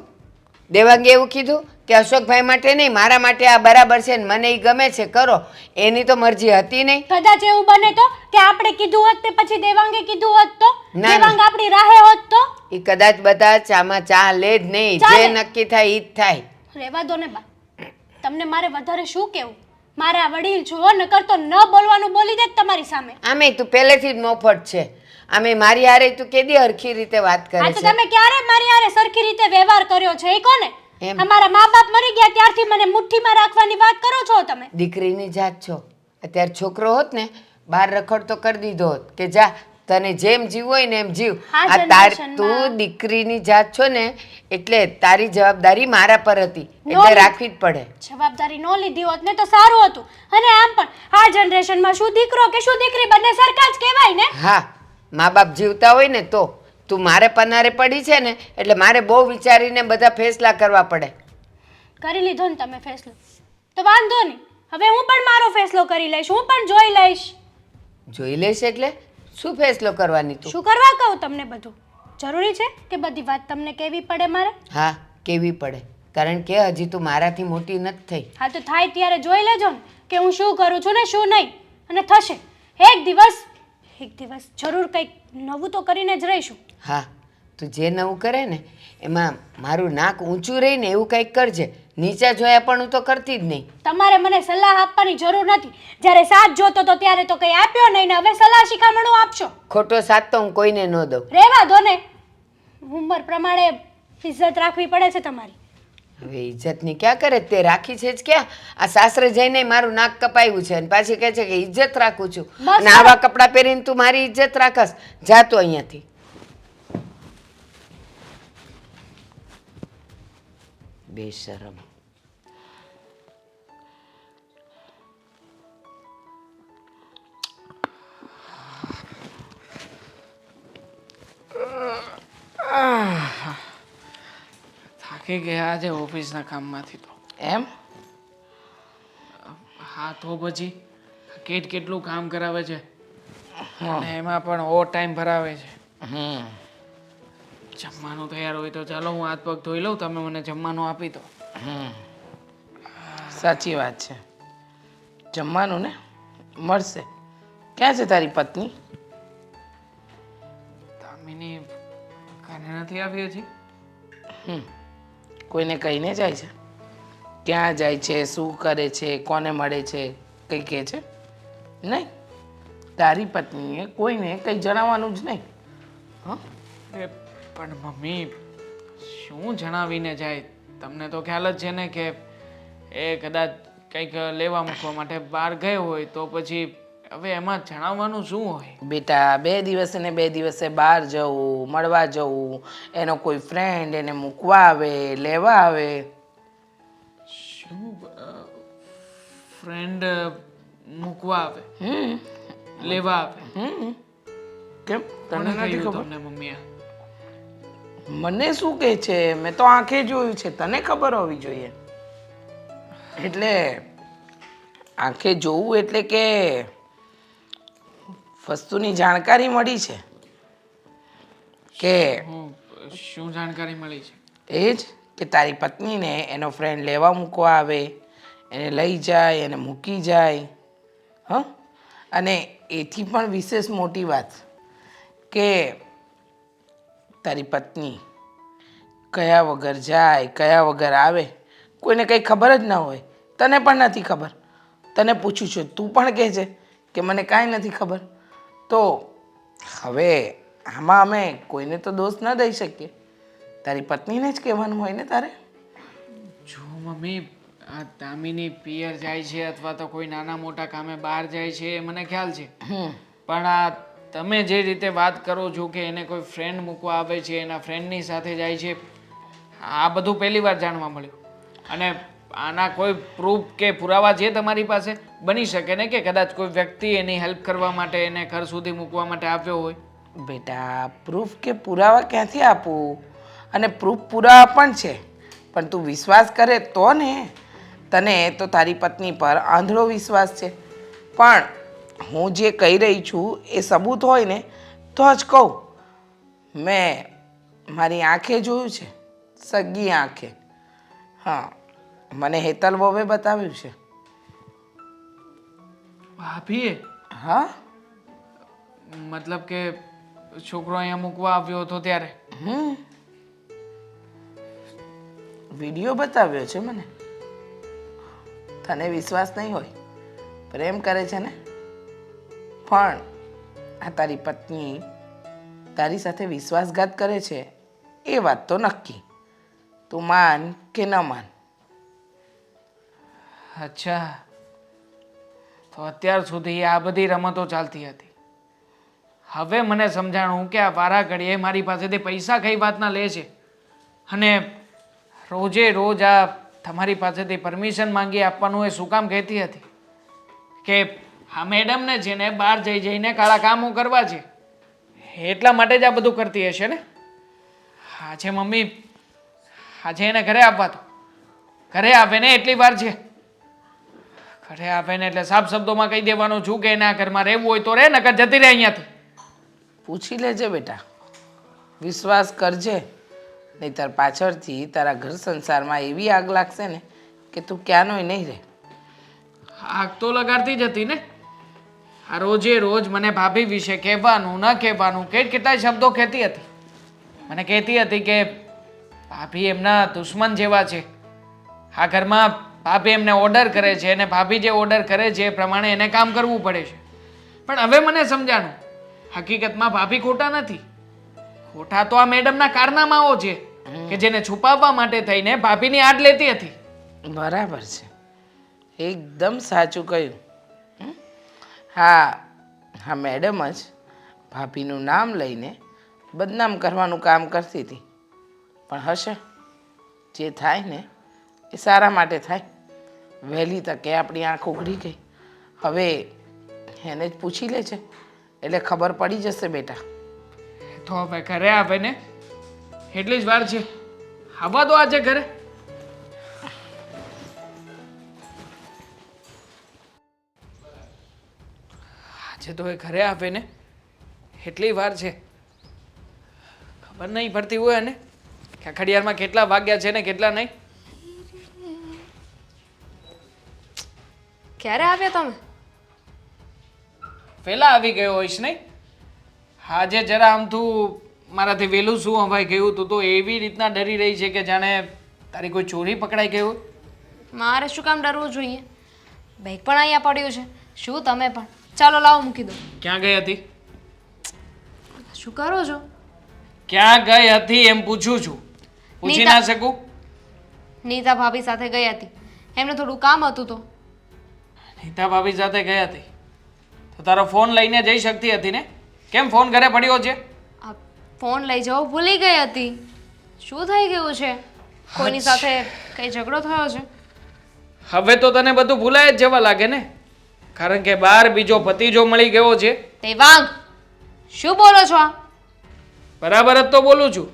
દેવાંગે એવું કીધું કે અશોકભાઈ માટે નહીં, મારા માટે આ બરાબર છે ને મને એ ગમે છે, કરો. એની તો મરજી હતી નહીં. કદાચ એવું બને તો કે આપણે કીધું હોત ને પછી દેવાંગે કીધું હોત તો? ના. દેવાંગ આપણી રાહે હોત તો? એ કદાચ બધા ચામાં ચાલે જ નહીં, જે નક્કી થાય ઈ જ થાય. રહેવા દો ને બા, તમને મારે વધારે શું કહેવું? મારા વડીલ છો, નકર તો ન બોલવાનું બોલી દે તમારી સામે. આમે તું પહેલેથી જ મોફટ છે. આમે મારી હારે તું કેદી હરખી રીતે વાત કરે હા તો છે? તમે ક્યારે મારી હારે સરખી રીતે વ્યવહાર કર્યો છે એ કોને? એમ. અમારા મા બાપ મરી ગયા ત્યારથી મને મુઠ્ઠીમાં રાખવાની વાત કરો છો તમે. દીકરીની જાત છો. અત્યારે છોકરો હોત ને બહાર રખડતો કરી દીધો હોત કે જા તને જેમ જીવવું હોય ને એમ જીવ. આ આ generation તું માં દીકરીની જાત છો ને એટલે તારી જવાબદારી મારા પર હતી, એટલે રાખવી જ પડે. જવાબદારી ન લીધી હોત ને તો સારું હતું. અને આમ પણ આ જનરેશનમાં શું દીકરો કે શું દીકરી બંને સરખા જ કહેવાય ને. હા, મા બાપ જીવતા હોય ને તો. તું મારે પનારે પડી છે ને એટલે મારે બહુ વિચારીને બધા ફેસલા કરવા પડે. કરી લીધો ને તમે ફેસલો તો વાંધો નહીં. હવે હું પણ મારો ફેસલો કરી લઈશ, હું પણ જોઈ લઈશ. જોઈ લઈશ એટલે શું ફેસલો કરવાની તું? શું કરવા કહું તમને બધું? જરૂરી છે કે બધી વાત તમને કહેવી પડે મારે? હા, કેવી પડે. કારણ કે હજી તું મારાથી મોટી નથી થઈ. હા તો થાય ત્યારે જોઈ લેજો ને કે હું શું કરું છું ને શું નહીં. અને થશે એક દિવસ જરૂર કંઈક નવું તો કરીને જ રહીશું. હા, તું જે નવું કરે ને એમાં મારું નાક ઊંચું રહીને એવું કંઈક કરજે. નીચા જોયા પણ હું તો કરતી જ નહીં. તમારે મને સલાહ આપવાની જરૂર નથી. જ્યારે સાથ જોતો તો ત્યારે તો કંઈ આપ્યો નહીં ને હવે સલાહ શિખામણું આપશો. ખોટો સાથ તો હું કોઈને ન દઉં. રહેવા દો ને, ઉંમર પ્રમાણે ઇજ્જત રાખવી પડે છે તમારી. હવે ઇજ્જતની ક્યાં કરે? તે રાખી છે જ ક્યાં? આ સાસરે જઈને મારું નાક કપાયું છે અને પાછી કહે છે કે ઇજ્જત રાખું છું. બસ અને આવા કપડાં પહેરીને તું મારી ઇજ્જત રાખસ? જાતો અહીંયાથી. બેશરમ. થાકી ગયા આજે ઓફિસના કામમાંથી તો. એમ? હા તો પછી કેટલું કામ કરાવે છે અને એમાં પણ ઓવર ટાઈમ ભરાવે છે. જમવાનું તૈયાર હોય તો ચાલો હું હાથ પગ ધોઈ લઉં, તમે મને જમવાનું આપી દો. સાચી વાત છે. જમવાનું ને મળશે. ક્યાં છે તારી પત્ની? દામિની ઘરે નથી આવી હજી. કોઈને કહીને જાય છે? ક્યાં જાય છે, શું કરે છે, કોને મળે છે, કંઈ કહે છે? નહીં, તારી પત્નીએ કોઈને કંઈ જણાવવાનું જ નહીં. એ પણ મમ્મી શું જણાવીને જાય? તમને તો ખ્યાલ જ છે ને કે એ કદાચ કંઈક લેવા મૂકવા માટે બહાર ગયો હોય તો પછી હવે એમાં જણાવવાનું શું હોય? બેટા, 2 દિવસે ને 2 દિવસે બહાર જવું, મળવા જવું, એનો કોઈ ફ્રેન્ડ એને મૂકવા આવે, લેવા આવે. શું ફ્રેન્ડ મૂકવા આવે, લેવા આવે? કેમ તને કોણે નથી કહ્યું ખબર? તમને મમ્મીએ? મને શું કહે છે? મેં તો આંખે જોયું છે, તને ખબર હોવી જોઈએ. એટલે આંખે જોવું એટલે કે વસ્તુની જાણકારી મળી છે કે શું જાણકારી મળી છે? એ જ કે તારી પત્નીને એનો ફ્રેન્ડ લેવા મૂકવા આવે, એને લઈ જાય, એને મૂકી જાય. અને એથી પણ વિશેષ મોટી વાત કે તારી પત્ની કયા વગર જાય, કયા વગર આવે, કોઈને કંઈ ખબર જ ના હોય. તને પણ નથી ખબર. તને પૂછું છું, તું પણ કહે છે કે મને કાંઈ નથી ખબર. તો હવે આમાં અમે કોઈને તો દોષ ન દઈ શકીએ. તારી પત્નીને જ કહેવાનું હોય ને તારે. જો મમ્મી, આ દામિની પિયર જાય છે અથવા તો કોઈ નાના મોટા કામે બહાર જાય છે એ મને ખ્યાલ છે, પણ આ તમે જે રીતે વાત કરો છો કે એને કોઈ ફ્રેન્ડ મૂકવા આવે છે, એના ફ્રેન્ડની સાથે જાય છે, આ બધું પહેલી વાર જાણવા મળ્યું. અને આના કોઈ પ્રૂફ કે પુરાવા છે તમારી પાસે? બની શકે ને કે કદાચ કોઈ વ્યક્તિ એની હેલ્પ કરવા માટે એને ઘર સુધી મૂકવા માટે આવ્યો હોય. બેટા, પ્રૂફ કે પુરાવા ક્યાંથી આપું? અને પ્રૂફ પુરાવા પણ છે, પણ તું વિશ્વાસ કરે તો ને. તને તો તારી પત્ની પર આંધળો વિશ્વાસ છે, પણ હું જે કહી રહી છું એ સબૂત હોય ને તો જ કહું. મેં મારી આંખે જોયું છે, સગી આંખે. હા, મને હેતલ વહુએ બતાવ્યું છે. ભાભીએ? હા, મતલબ કે છોકરો અહીંયા મૂકવા આવ્યો હતો ત્યારે? વિડીયો બતાવ્યો છે મને. તને વિશ્વાસ નહીં હોય, પ્રેમ કરે છે ને, પણ આ તારી પત્ની તારી સાથે વિશ્વાસઘાત કરે છે એ વાત તો નક્કી. તું માન કે ન માન. અચ્છા, તો અત્યાર સુધી આ બધી રમતો ચાલતી હતી. હવે મને સમજાણું કે આ વારા ઘડીએ મારી પાસેથી પૈસા કઈ વાતના લે છે અને રોજે રોજ આ તમારી પાસેથી પરમિશન માંગી આપવાનું એ શું કામ કહેતી હતી કે આ મેડમને છે ને બહાર જઈને કાળા કામો કરવા છે, એટલા માટે જ આ બધું કરતી હશે ને. આજે મમ્મી, આજે એને ઘરે આપવા તો ઘરે આવે ને એટલી વાર છે. ઘરે આવે ને એટલે સાફ શબ્દોમાં કહી દેવાનું છું કે એના ઘરમાં રહેવું હોય તો રહે, નકર જતી રહે અહીંયાથી. પૂછી લેજે બેટા, વિશ્વાસ કરજે. નહીંતર પાછળથી તારા ઘર સંસારમાં એવી આગ લાગશે ને કે તું ક્યાંનોય નહીં રહે. આગ તો લગાડતી જ હતી ને. આ રોજે રોજ મને ભાભી વિશે કહેવાનું ન કહેવાનું કેટલાય શબ્દો કહેતી હતી. મને કહેતી હતી કે ભાભી એમના દુશ્મન જેવા છે. આ ઘરમાં ભાભી એમને ઓર્ડર કરે છે અને ભાભી જે ઓર્ડર કરે છે એ પ્રમાણે એને કામ કરવું પડે છે. પણ હવે મને સમજાણું, હકીકતમાં ભાભી ખોટા નથી. ખોટા તો આ મેડમના કારનામાઓ છે કે જેને છુપાવવા માટે થઈને ભાભીની આડ લેતી હતી. બરાબર છે, એકદમ સાચું કહ્યું. હા હા, મેડમ જ ભાભીનું નામ લઈને બદનામ કરવાનું કામ કરતી હતી. પણ હશે, જે થાય ને એ સારા માટે થાય. વહેલી તકે આપણી આંખ ઉઘડી ગઈ. હવે એને જ પૂછી લે છે એટલે ખબર પડી જશે બેટા. તો હવે ઘરે આવે ને એટલી જ વાર છે. આવવા દો આજે ઘરે. આજે તો એ ઘરે આવે ને એટલી વાર છે. ખબર નહીં પડતી હોય ને કે ઘડિયાળમાં કેટલા વાગ્યા છે ને કેટલા નહીં. ક્યારે આવ્યા તમે? વહેલા આવી ગયો હોઈશ નહીં. આજે જરા આમ તું મારાથી વહેલું શું હવાઈ ગયું તું તો એવી રીતના ડરી રહી છે કે જાણે તારી કોઈ ચોરી પકડાઈ ગઈ હોય. મારે શું કામ ડરવું જોઈએ? બેગ પણ અહીંયા પડ્યું છે. શું તમે પણ? ચાલો લાવો મૂકી દો. ક્યાં ગઈ હતી? શું કરો છો? ક્યાં ગઈ હતી એમ પૂછું છું. પૂછી ના શકું? નીતા ભાભી સાથે ગઈ હતી. એમને થોડું કામ હતું તો. નીતા ભાભી સાથે ગઈ હતી તો તારો ફોન લઈને જઈ શકતી હતી ને? કેમ ફોન ઘરે પડ્યો છે? આ ફોન લઈ જવો ભૂલી ગઈ હતી. શું થઈ ગયું છે? કોઈની સાથે કઈ ઝઘડો થયો છે? હવે તો તને બધું ભૂલાય જ જવા લાગે ને, કારણ કે બહાર બીજો પતિ જો મળી ગયો છે. દેવાંગ, શું બોલો છો આ? બરાબર જ તો બોલું છું.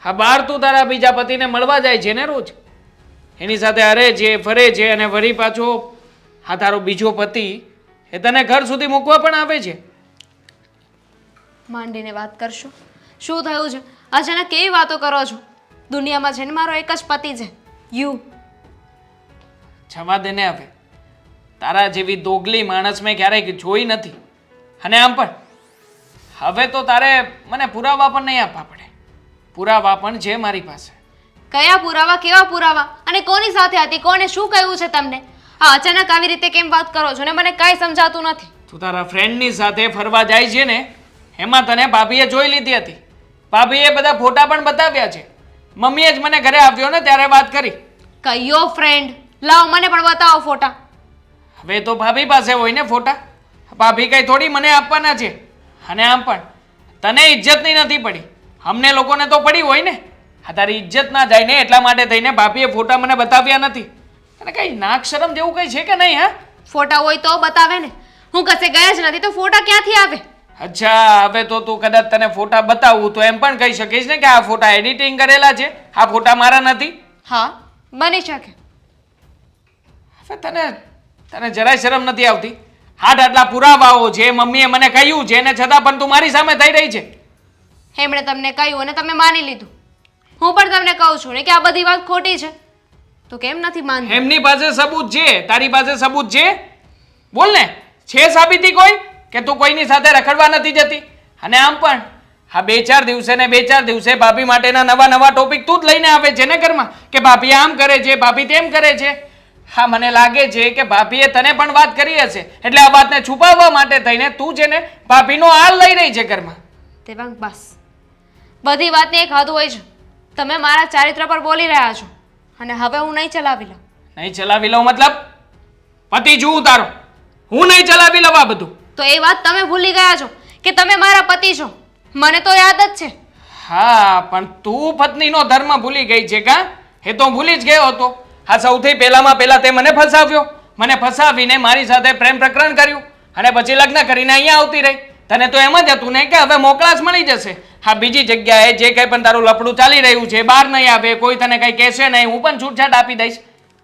હા, બહાર તું તારા બીજા પતિને મળવા જાય છે ને રોજ. એની સાથે હરે છે, ફરે છે અને વળી પાછો હા તારો બીજો પતિ એ તને ઘર સુધી મૂકવા પણ આવે છે. માંડીને વાત કરશો. શું થયું છે? અચાનક કેવી વાતો કરો છો? દુનિયામાં છે ને મારો એક જ પતિ છે, યુ. જવા દે ને હવે. તારા જેવી દોગલી માણસ મેં ક્યારેય જોઈ નથી. અને આમ પણ હવે તો તારે મને પુરાવા પણ નહીં આપવા પડે. પુરાવા પણ છે મારી પાસે. કયા પુરાવા? કેવા પુરાવા? અને કોની સાથે હતી? કોને શું કહ્યું છે તમને? આ અચાનક આવી રીતે કેમ વાત કરો છો ને મને કાંઈ સમજાતું નથી. તું તારા ફ્રેન્ડની સાથે ફરવા જાય છે ને એમાં તને ભાભીએ જોઈ લીધી હતી. ભાભીએ બધા ફોટા પણ બતાવ્યા છે. મમ્મીએ જ મને ઘરે આવ્યો ને ત્યારે વાત કરી. કયો ફ્રેન્ડ? લાવો મને પણ બતાવો ફોટા. હવે તો ભાભી પાસે હોય ને ફોટા. ભાભી કઈ થોડી મને આપવાના છે. અને આમ પણ તને ઇજ્જતની નથી પડી, અમને લોકોને તો પડી હોય ને. આ તારી ઇજ્જત ના જાય ને એટલા માટે થઈને ભાભીએ ફોટા મને બતાવ્યા નથી. અને કઈ નાક શરમ જેવું કઈ છે કે નહીં? હા, ફોટા હોય તો બતાવે ને. હું કશે ગયા જ નથી તો ફોટા ક્યાંથી આવે? અચ્છા, હવે તો તું કદાચ તને ફોટા બતાવું તો એમ પણ કહી શકીશ ને કે આ ફોટા એડિટિંગ કરેલા છે, આ ફોટા મારા નથી. હા, બની શકે. હવે તને જરાય શરમ નથી આવતી? આટલા પુરાવાઓ છે, મમ્મીએ મને કહ્યું છે ને છતાં પણ તું મારી સામે થઈ રહી છે. એમણે તમને કહ્યું અને તમે માની લીધું. હું પણ તમને કહું છું ને કે આ બધી વાત ખોટી છે તો કેમ નથી માનતી? એમની પાસે સબૂત છે, તારી પાસે સબૂત છે? બોલ ને, છે સાબિતી કોઈ કે તું કોઈની સાથે રખડવા નથી જતી? અને આમ પણ હા 2-4 દિવસે ને 2-4 દિવસે ભાભી માટેના નવા ટોપિક તું જ લઈને આવે છે ને ઘરમાં કે ભાભી આમ કરે છે, ભાભી તેમ કરે છે. હા, મને લાગે છે કે ભાભીએ તને પણ વાત કરી હશે એટલે આ વાતને છુપાવવા માટે થઈને તું છે ને ભાભીનો હાલ લઈ રહી છે ઘરમાં. દેવાંગ, બસ. બધી વાતની એક હદ હોય છે. તમે મારા ચારિત્ર પર બોલી રહ્યા છો અને હવે હું નહીં ચલાવી લઉં. નહીં ચલાવી લઉં મતલબ? પતિ છું તારો, હું નહીં ચલાવી લઉં આ બધું? તો એ વાત તમે ભૂલી ગયા છો કે તમે મારા પતિ છો. મને તો યાદ જ છે. હા, પણ તું પત્નીનો ધર્મ ભૂલી ગઈ છે કા? એ તો ભૂલી જ ગયો હતો. હા, સૌથી પહેલા તે મને ફસાવ્યો. મને ફસાવીને મારી સાથે પ્રેમ પ્રકરણ કર્યું અને પછી લગ્ન કરીને અહીંયા આવતી રહી. તને તો એમ જ હતું ને કે હવે મોકળાશ મળી જશે. હા, બીજી જગ્યાએ જે કંઈ પણ તારું લફડું ચાલી રહ્યું છે, બહાર નહીં આવે, કોઈ તને કંઈ કહેશે નહીં, હું પણ છૂટછાટ આપી દઈશ,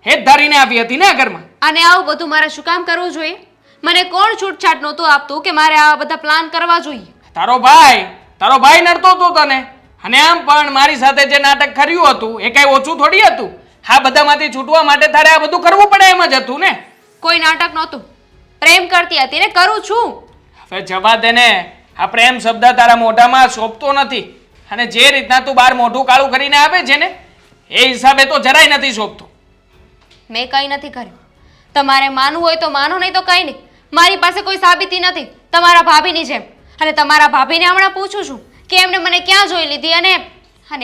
એ જ ધારીને આવી હતી ને આ ઘરમાં. અને આવું બધું મારે શું કામ કરવું જોઈએ? મને કોણ છૂટછાટ નહોતું આપતું કે મારે આવા બધા પ્લાન કરવા જોઈએ? તારો ભાઈ નડતો હતો તને અને આમ પણ મારી સાથે જે નાટક કર્યું હતું એ કઈ ઓછું થોડી હતું. આ બધામાંથી છૂટવા માટે તારે આ બધું કરવું પડે એમ જ હતું ને. કોઈ નાટક નહોતું, પ્રેમ કરતી હતી ને કરું છું. હવે જવા દે ને, આ પ્રેમ શબ્દ તારા મોઢામાં શોભતો નથી. અને જે રીતના તું બહાર મોઢું કાળું કરીને આવે છે ને એ હિસાબે તો જરાય નથી શોભતો. મેં કંઈ નથી કર્યું. તમારે માનવું હોય તો માનો, નહીં તો કંઈ નહીં. મારી પાસે કોઈ સાબિતી નથી તમારા ભાભીની જેમ. અને તમારા ભાભીને હમણાં પૂછું છું કે એમને મને ક્યાં જોઈ લીધી અને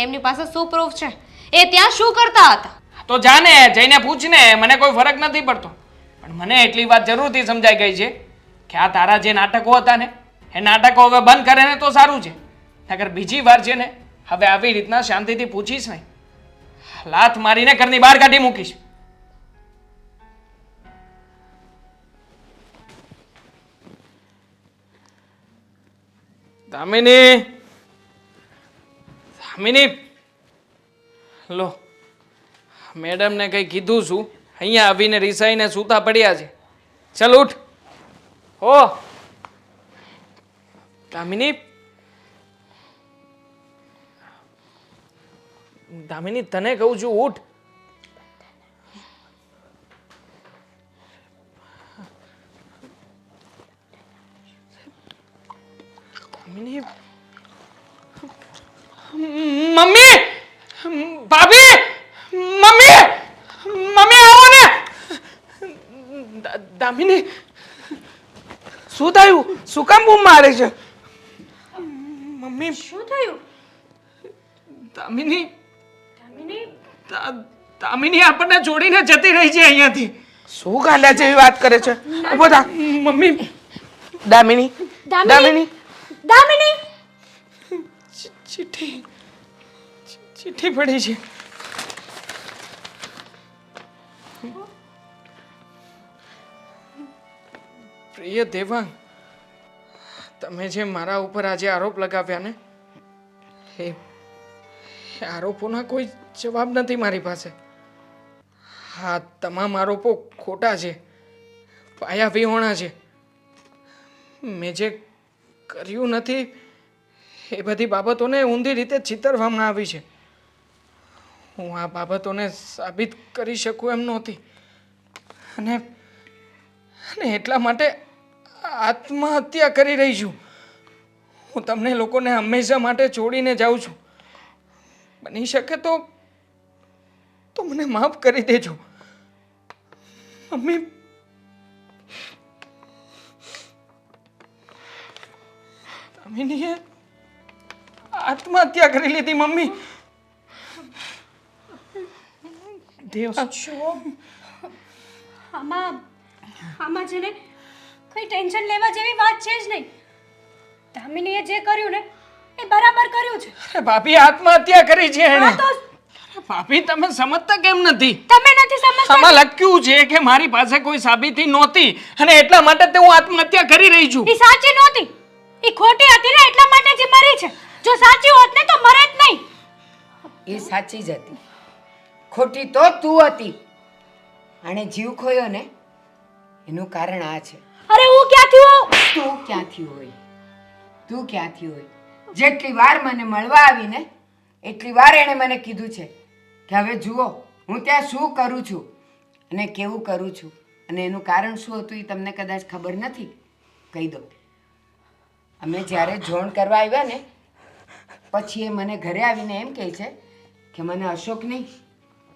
એમની પાસે શું પ્રૂફ છે, એ ત્યાં શું કરતા હતા. તો જાને જઈને પૂછને, મને કોઈ ફરક નથી પડતો. પણ મને એટલી વાત જરૂરથી સમજાઈ ગઈ છે કે આ તારા જે નાટકો હતા ને એ નાટકો હવે બંધ કરે ને તો સારું છે. નકર બીજી વાર છે ને હવે આવી રીતના શાંતિથી પૂછીશ નહીં, લાત મારીને ઘરની બહાર કાઢી મૂકીશ. દામિની, દામિની, લો મેડમને કંઈ કીધું છું, અહીંયા આવીને રિસાઈને સૂતા પડ્યા છે. ચાલ ઉઠ. હો દામિની, દામિની તને કહું છું ઉઠ. દામિની, મમ્મી, ભાભી, મમ્મી, મમ્મી આવો ને. દામિની શું થયું? શું કામ બૂમ મારે છે? મમ્મી શું થયું? દામિની, દામિની, દામિની આપણને છોડીને જતી રહી છે અહીંયાથી. શું ગાંડા જેવી વાત કરે છે? ઉભો થા. મમ્મી, દામિની, દામિની, દામિની, ચિઠ્ઠી, ચિઠ્ઠી પડી છે. પ્રિય દેવાંગ, તમે જે મારા ઉપર આજે આરોપ લગાવ્યા ને એ આરોપોના કોઈ જવાબ નથી મારી પાસે. હા, તમામ આરોપો ખોટા છે, પાયા વિહોણા છે. મેં જે કર્યું નથી એ બધી બાબતોને ઊંધી રીતે ચિતરવામાં આવી છે. હું આ બાબતોને સાબિત કરી શકું એમ નહોતી અને એટલા માટે આત્મહત્યા કરી રહી છું. હું તમને લોકોને હંમેશા માટે છોડીને જાઉં છું. બની શકે તો મને માફ કરી દેજો. મમ્મી, દામિનીએ આત્મહત્યા કરી લીધી. મમ્મી, દેવ આમાં છે ને કઈ ટેન્શન લેવા જેવી વાત છે જ નહીં. દામિનીએ જે કર્યું ને એ બરાબર કર્યું છે. અરે ભાભી આત્મહત્યા કરી છે એણે. હા તો અરે ભાભી તમે સમજતા કેમ નથી? તમે નથી સમજતા. આમાં લખ્યું છે કે મારી પાસે કોઈ સાબિતી નહોતી અને એટલા માટે તે હું આત્મહત્યા કરી રહી છું. એ સાચી નહોતી, એ ખોટી હતી ને એટલા માટે જ મરી છે. જો સાચી હોત ને તો મરે જ નહીં. એ સાચી જ હતી, ખોટી તો તું હતી. આણે જીવ ખોયો ને એનું કારણ આ છે. અરે હું ક્યાંથી હોઉં? તું ક્યાંથી હોય? તું ક્યાંથી હોય? જેટલી વાર મને મળવા આવી ને એટલી વાર એણે મને કીધું છે કે હવે જુઓ હું ત્યાં શું કરું છું અને કેવું કરું છું, અને એનું કારણ શું હતું એ તમને કદાચ ખબર નથી. કહી દો. અમે જ્યારે જોણ કરવા આવ્યા ને પછી એ મને ઘરે આવીને એમ કહે છે કે મને અશોક નહીં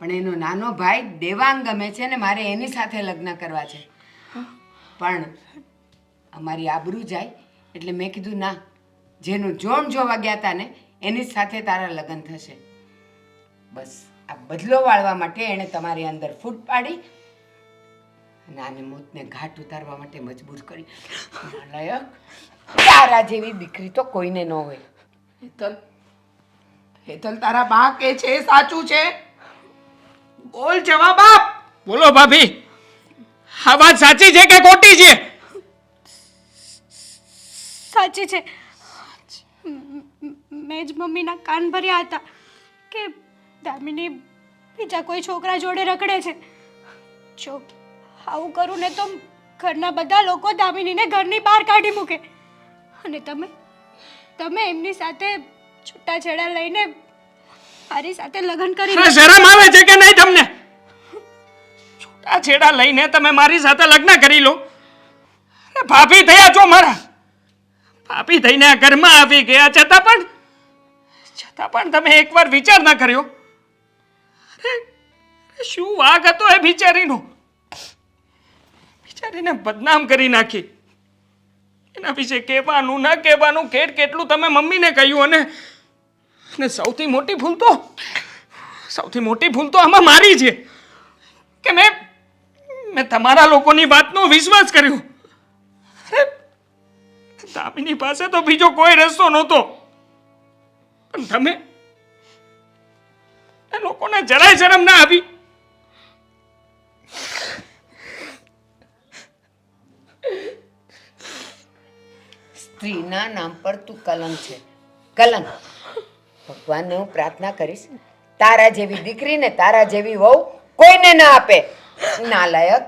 પણ એનો નાનો ભાઈ દેવાંગ ગમે છે ને મારે એની સાથે લગ્ન કરવા છે. પણ અમારી આબરૂ જાય એટલે મેં કીધું ના, જેનું જોણ જોવા ગયા હતા ને એની જ સાથે તારા લગ્ન થશે. બસ આ બદલો વાળવા માટે એણે તમારી અંદર ફૂટ પાડી અને આને મોતને ઘાટ ઉતારવા માટે મજબૂર કરી. નાલાયક, તારા જેવી દીકરી તો કોઈને ન હોય. હેતલ, હેતલ તારા બા કે છે એ સાચું છે? બોલ, જવાબ આપ. બોલો ભાભી, આ વાત સાચી છે કે ખોટી છે? સાચી છે. મેં જ મમ્મીના કાન ભર્યા હતા કે દામિની બીજા કોઈ છોકરા જોડે રખડે છે. જો આવું કરું ને તો ઘરના બધા લોકો દામિનીને ઘરની બહાર કાઢી મૂકે અને તમે એમની સાથે છૂટાછેડા લઈને મારી સાથે લગ્ન કરી અરે શરમ આવે છે કે નહીં તમને? છૂટાછેડા લઈને તમે મારી સાથે લગ્ન કરી લો? અરે ભાભી થયા છો મારા, ભાભી થઈને આ ઘરમાં આવી ગયા છતાં પણ તમે એકવાર વિચાર ના કર્યો? અરે શું વાગ હતો એ બિચારીનો? બિચારીને બદનામ કરી નાખી. એના વિશે કહેવાનું ન કહેવાનું કેટલું તમે મમ્મીને કહ્યું, અને સૌથી મોટી ભૂલ તો આમાં મારી છે કે મેં તમારા લોકોની વાતનો વિશ્વાસ કર્યો. અરે દામિની પાસે તો બીજો કોઈ રસ્તો નહોતો, પણ તમે એ લોકોને જરાય શરમ ના આવી? સ્ત્રીના નામ પર તું કલંક છે, કલંક. ભગવાનને હું પ્રાર્થના કરીશ તારા જેવી દીકરીને તારા જેવી વહુ કોઈને ના આપે. નાલાયક.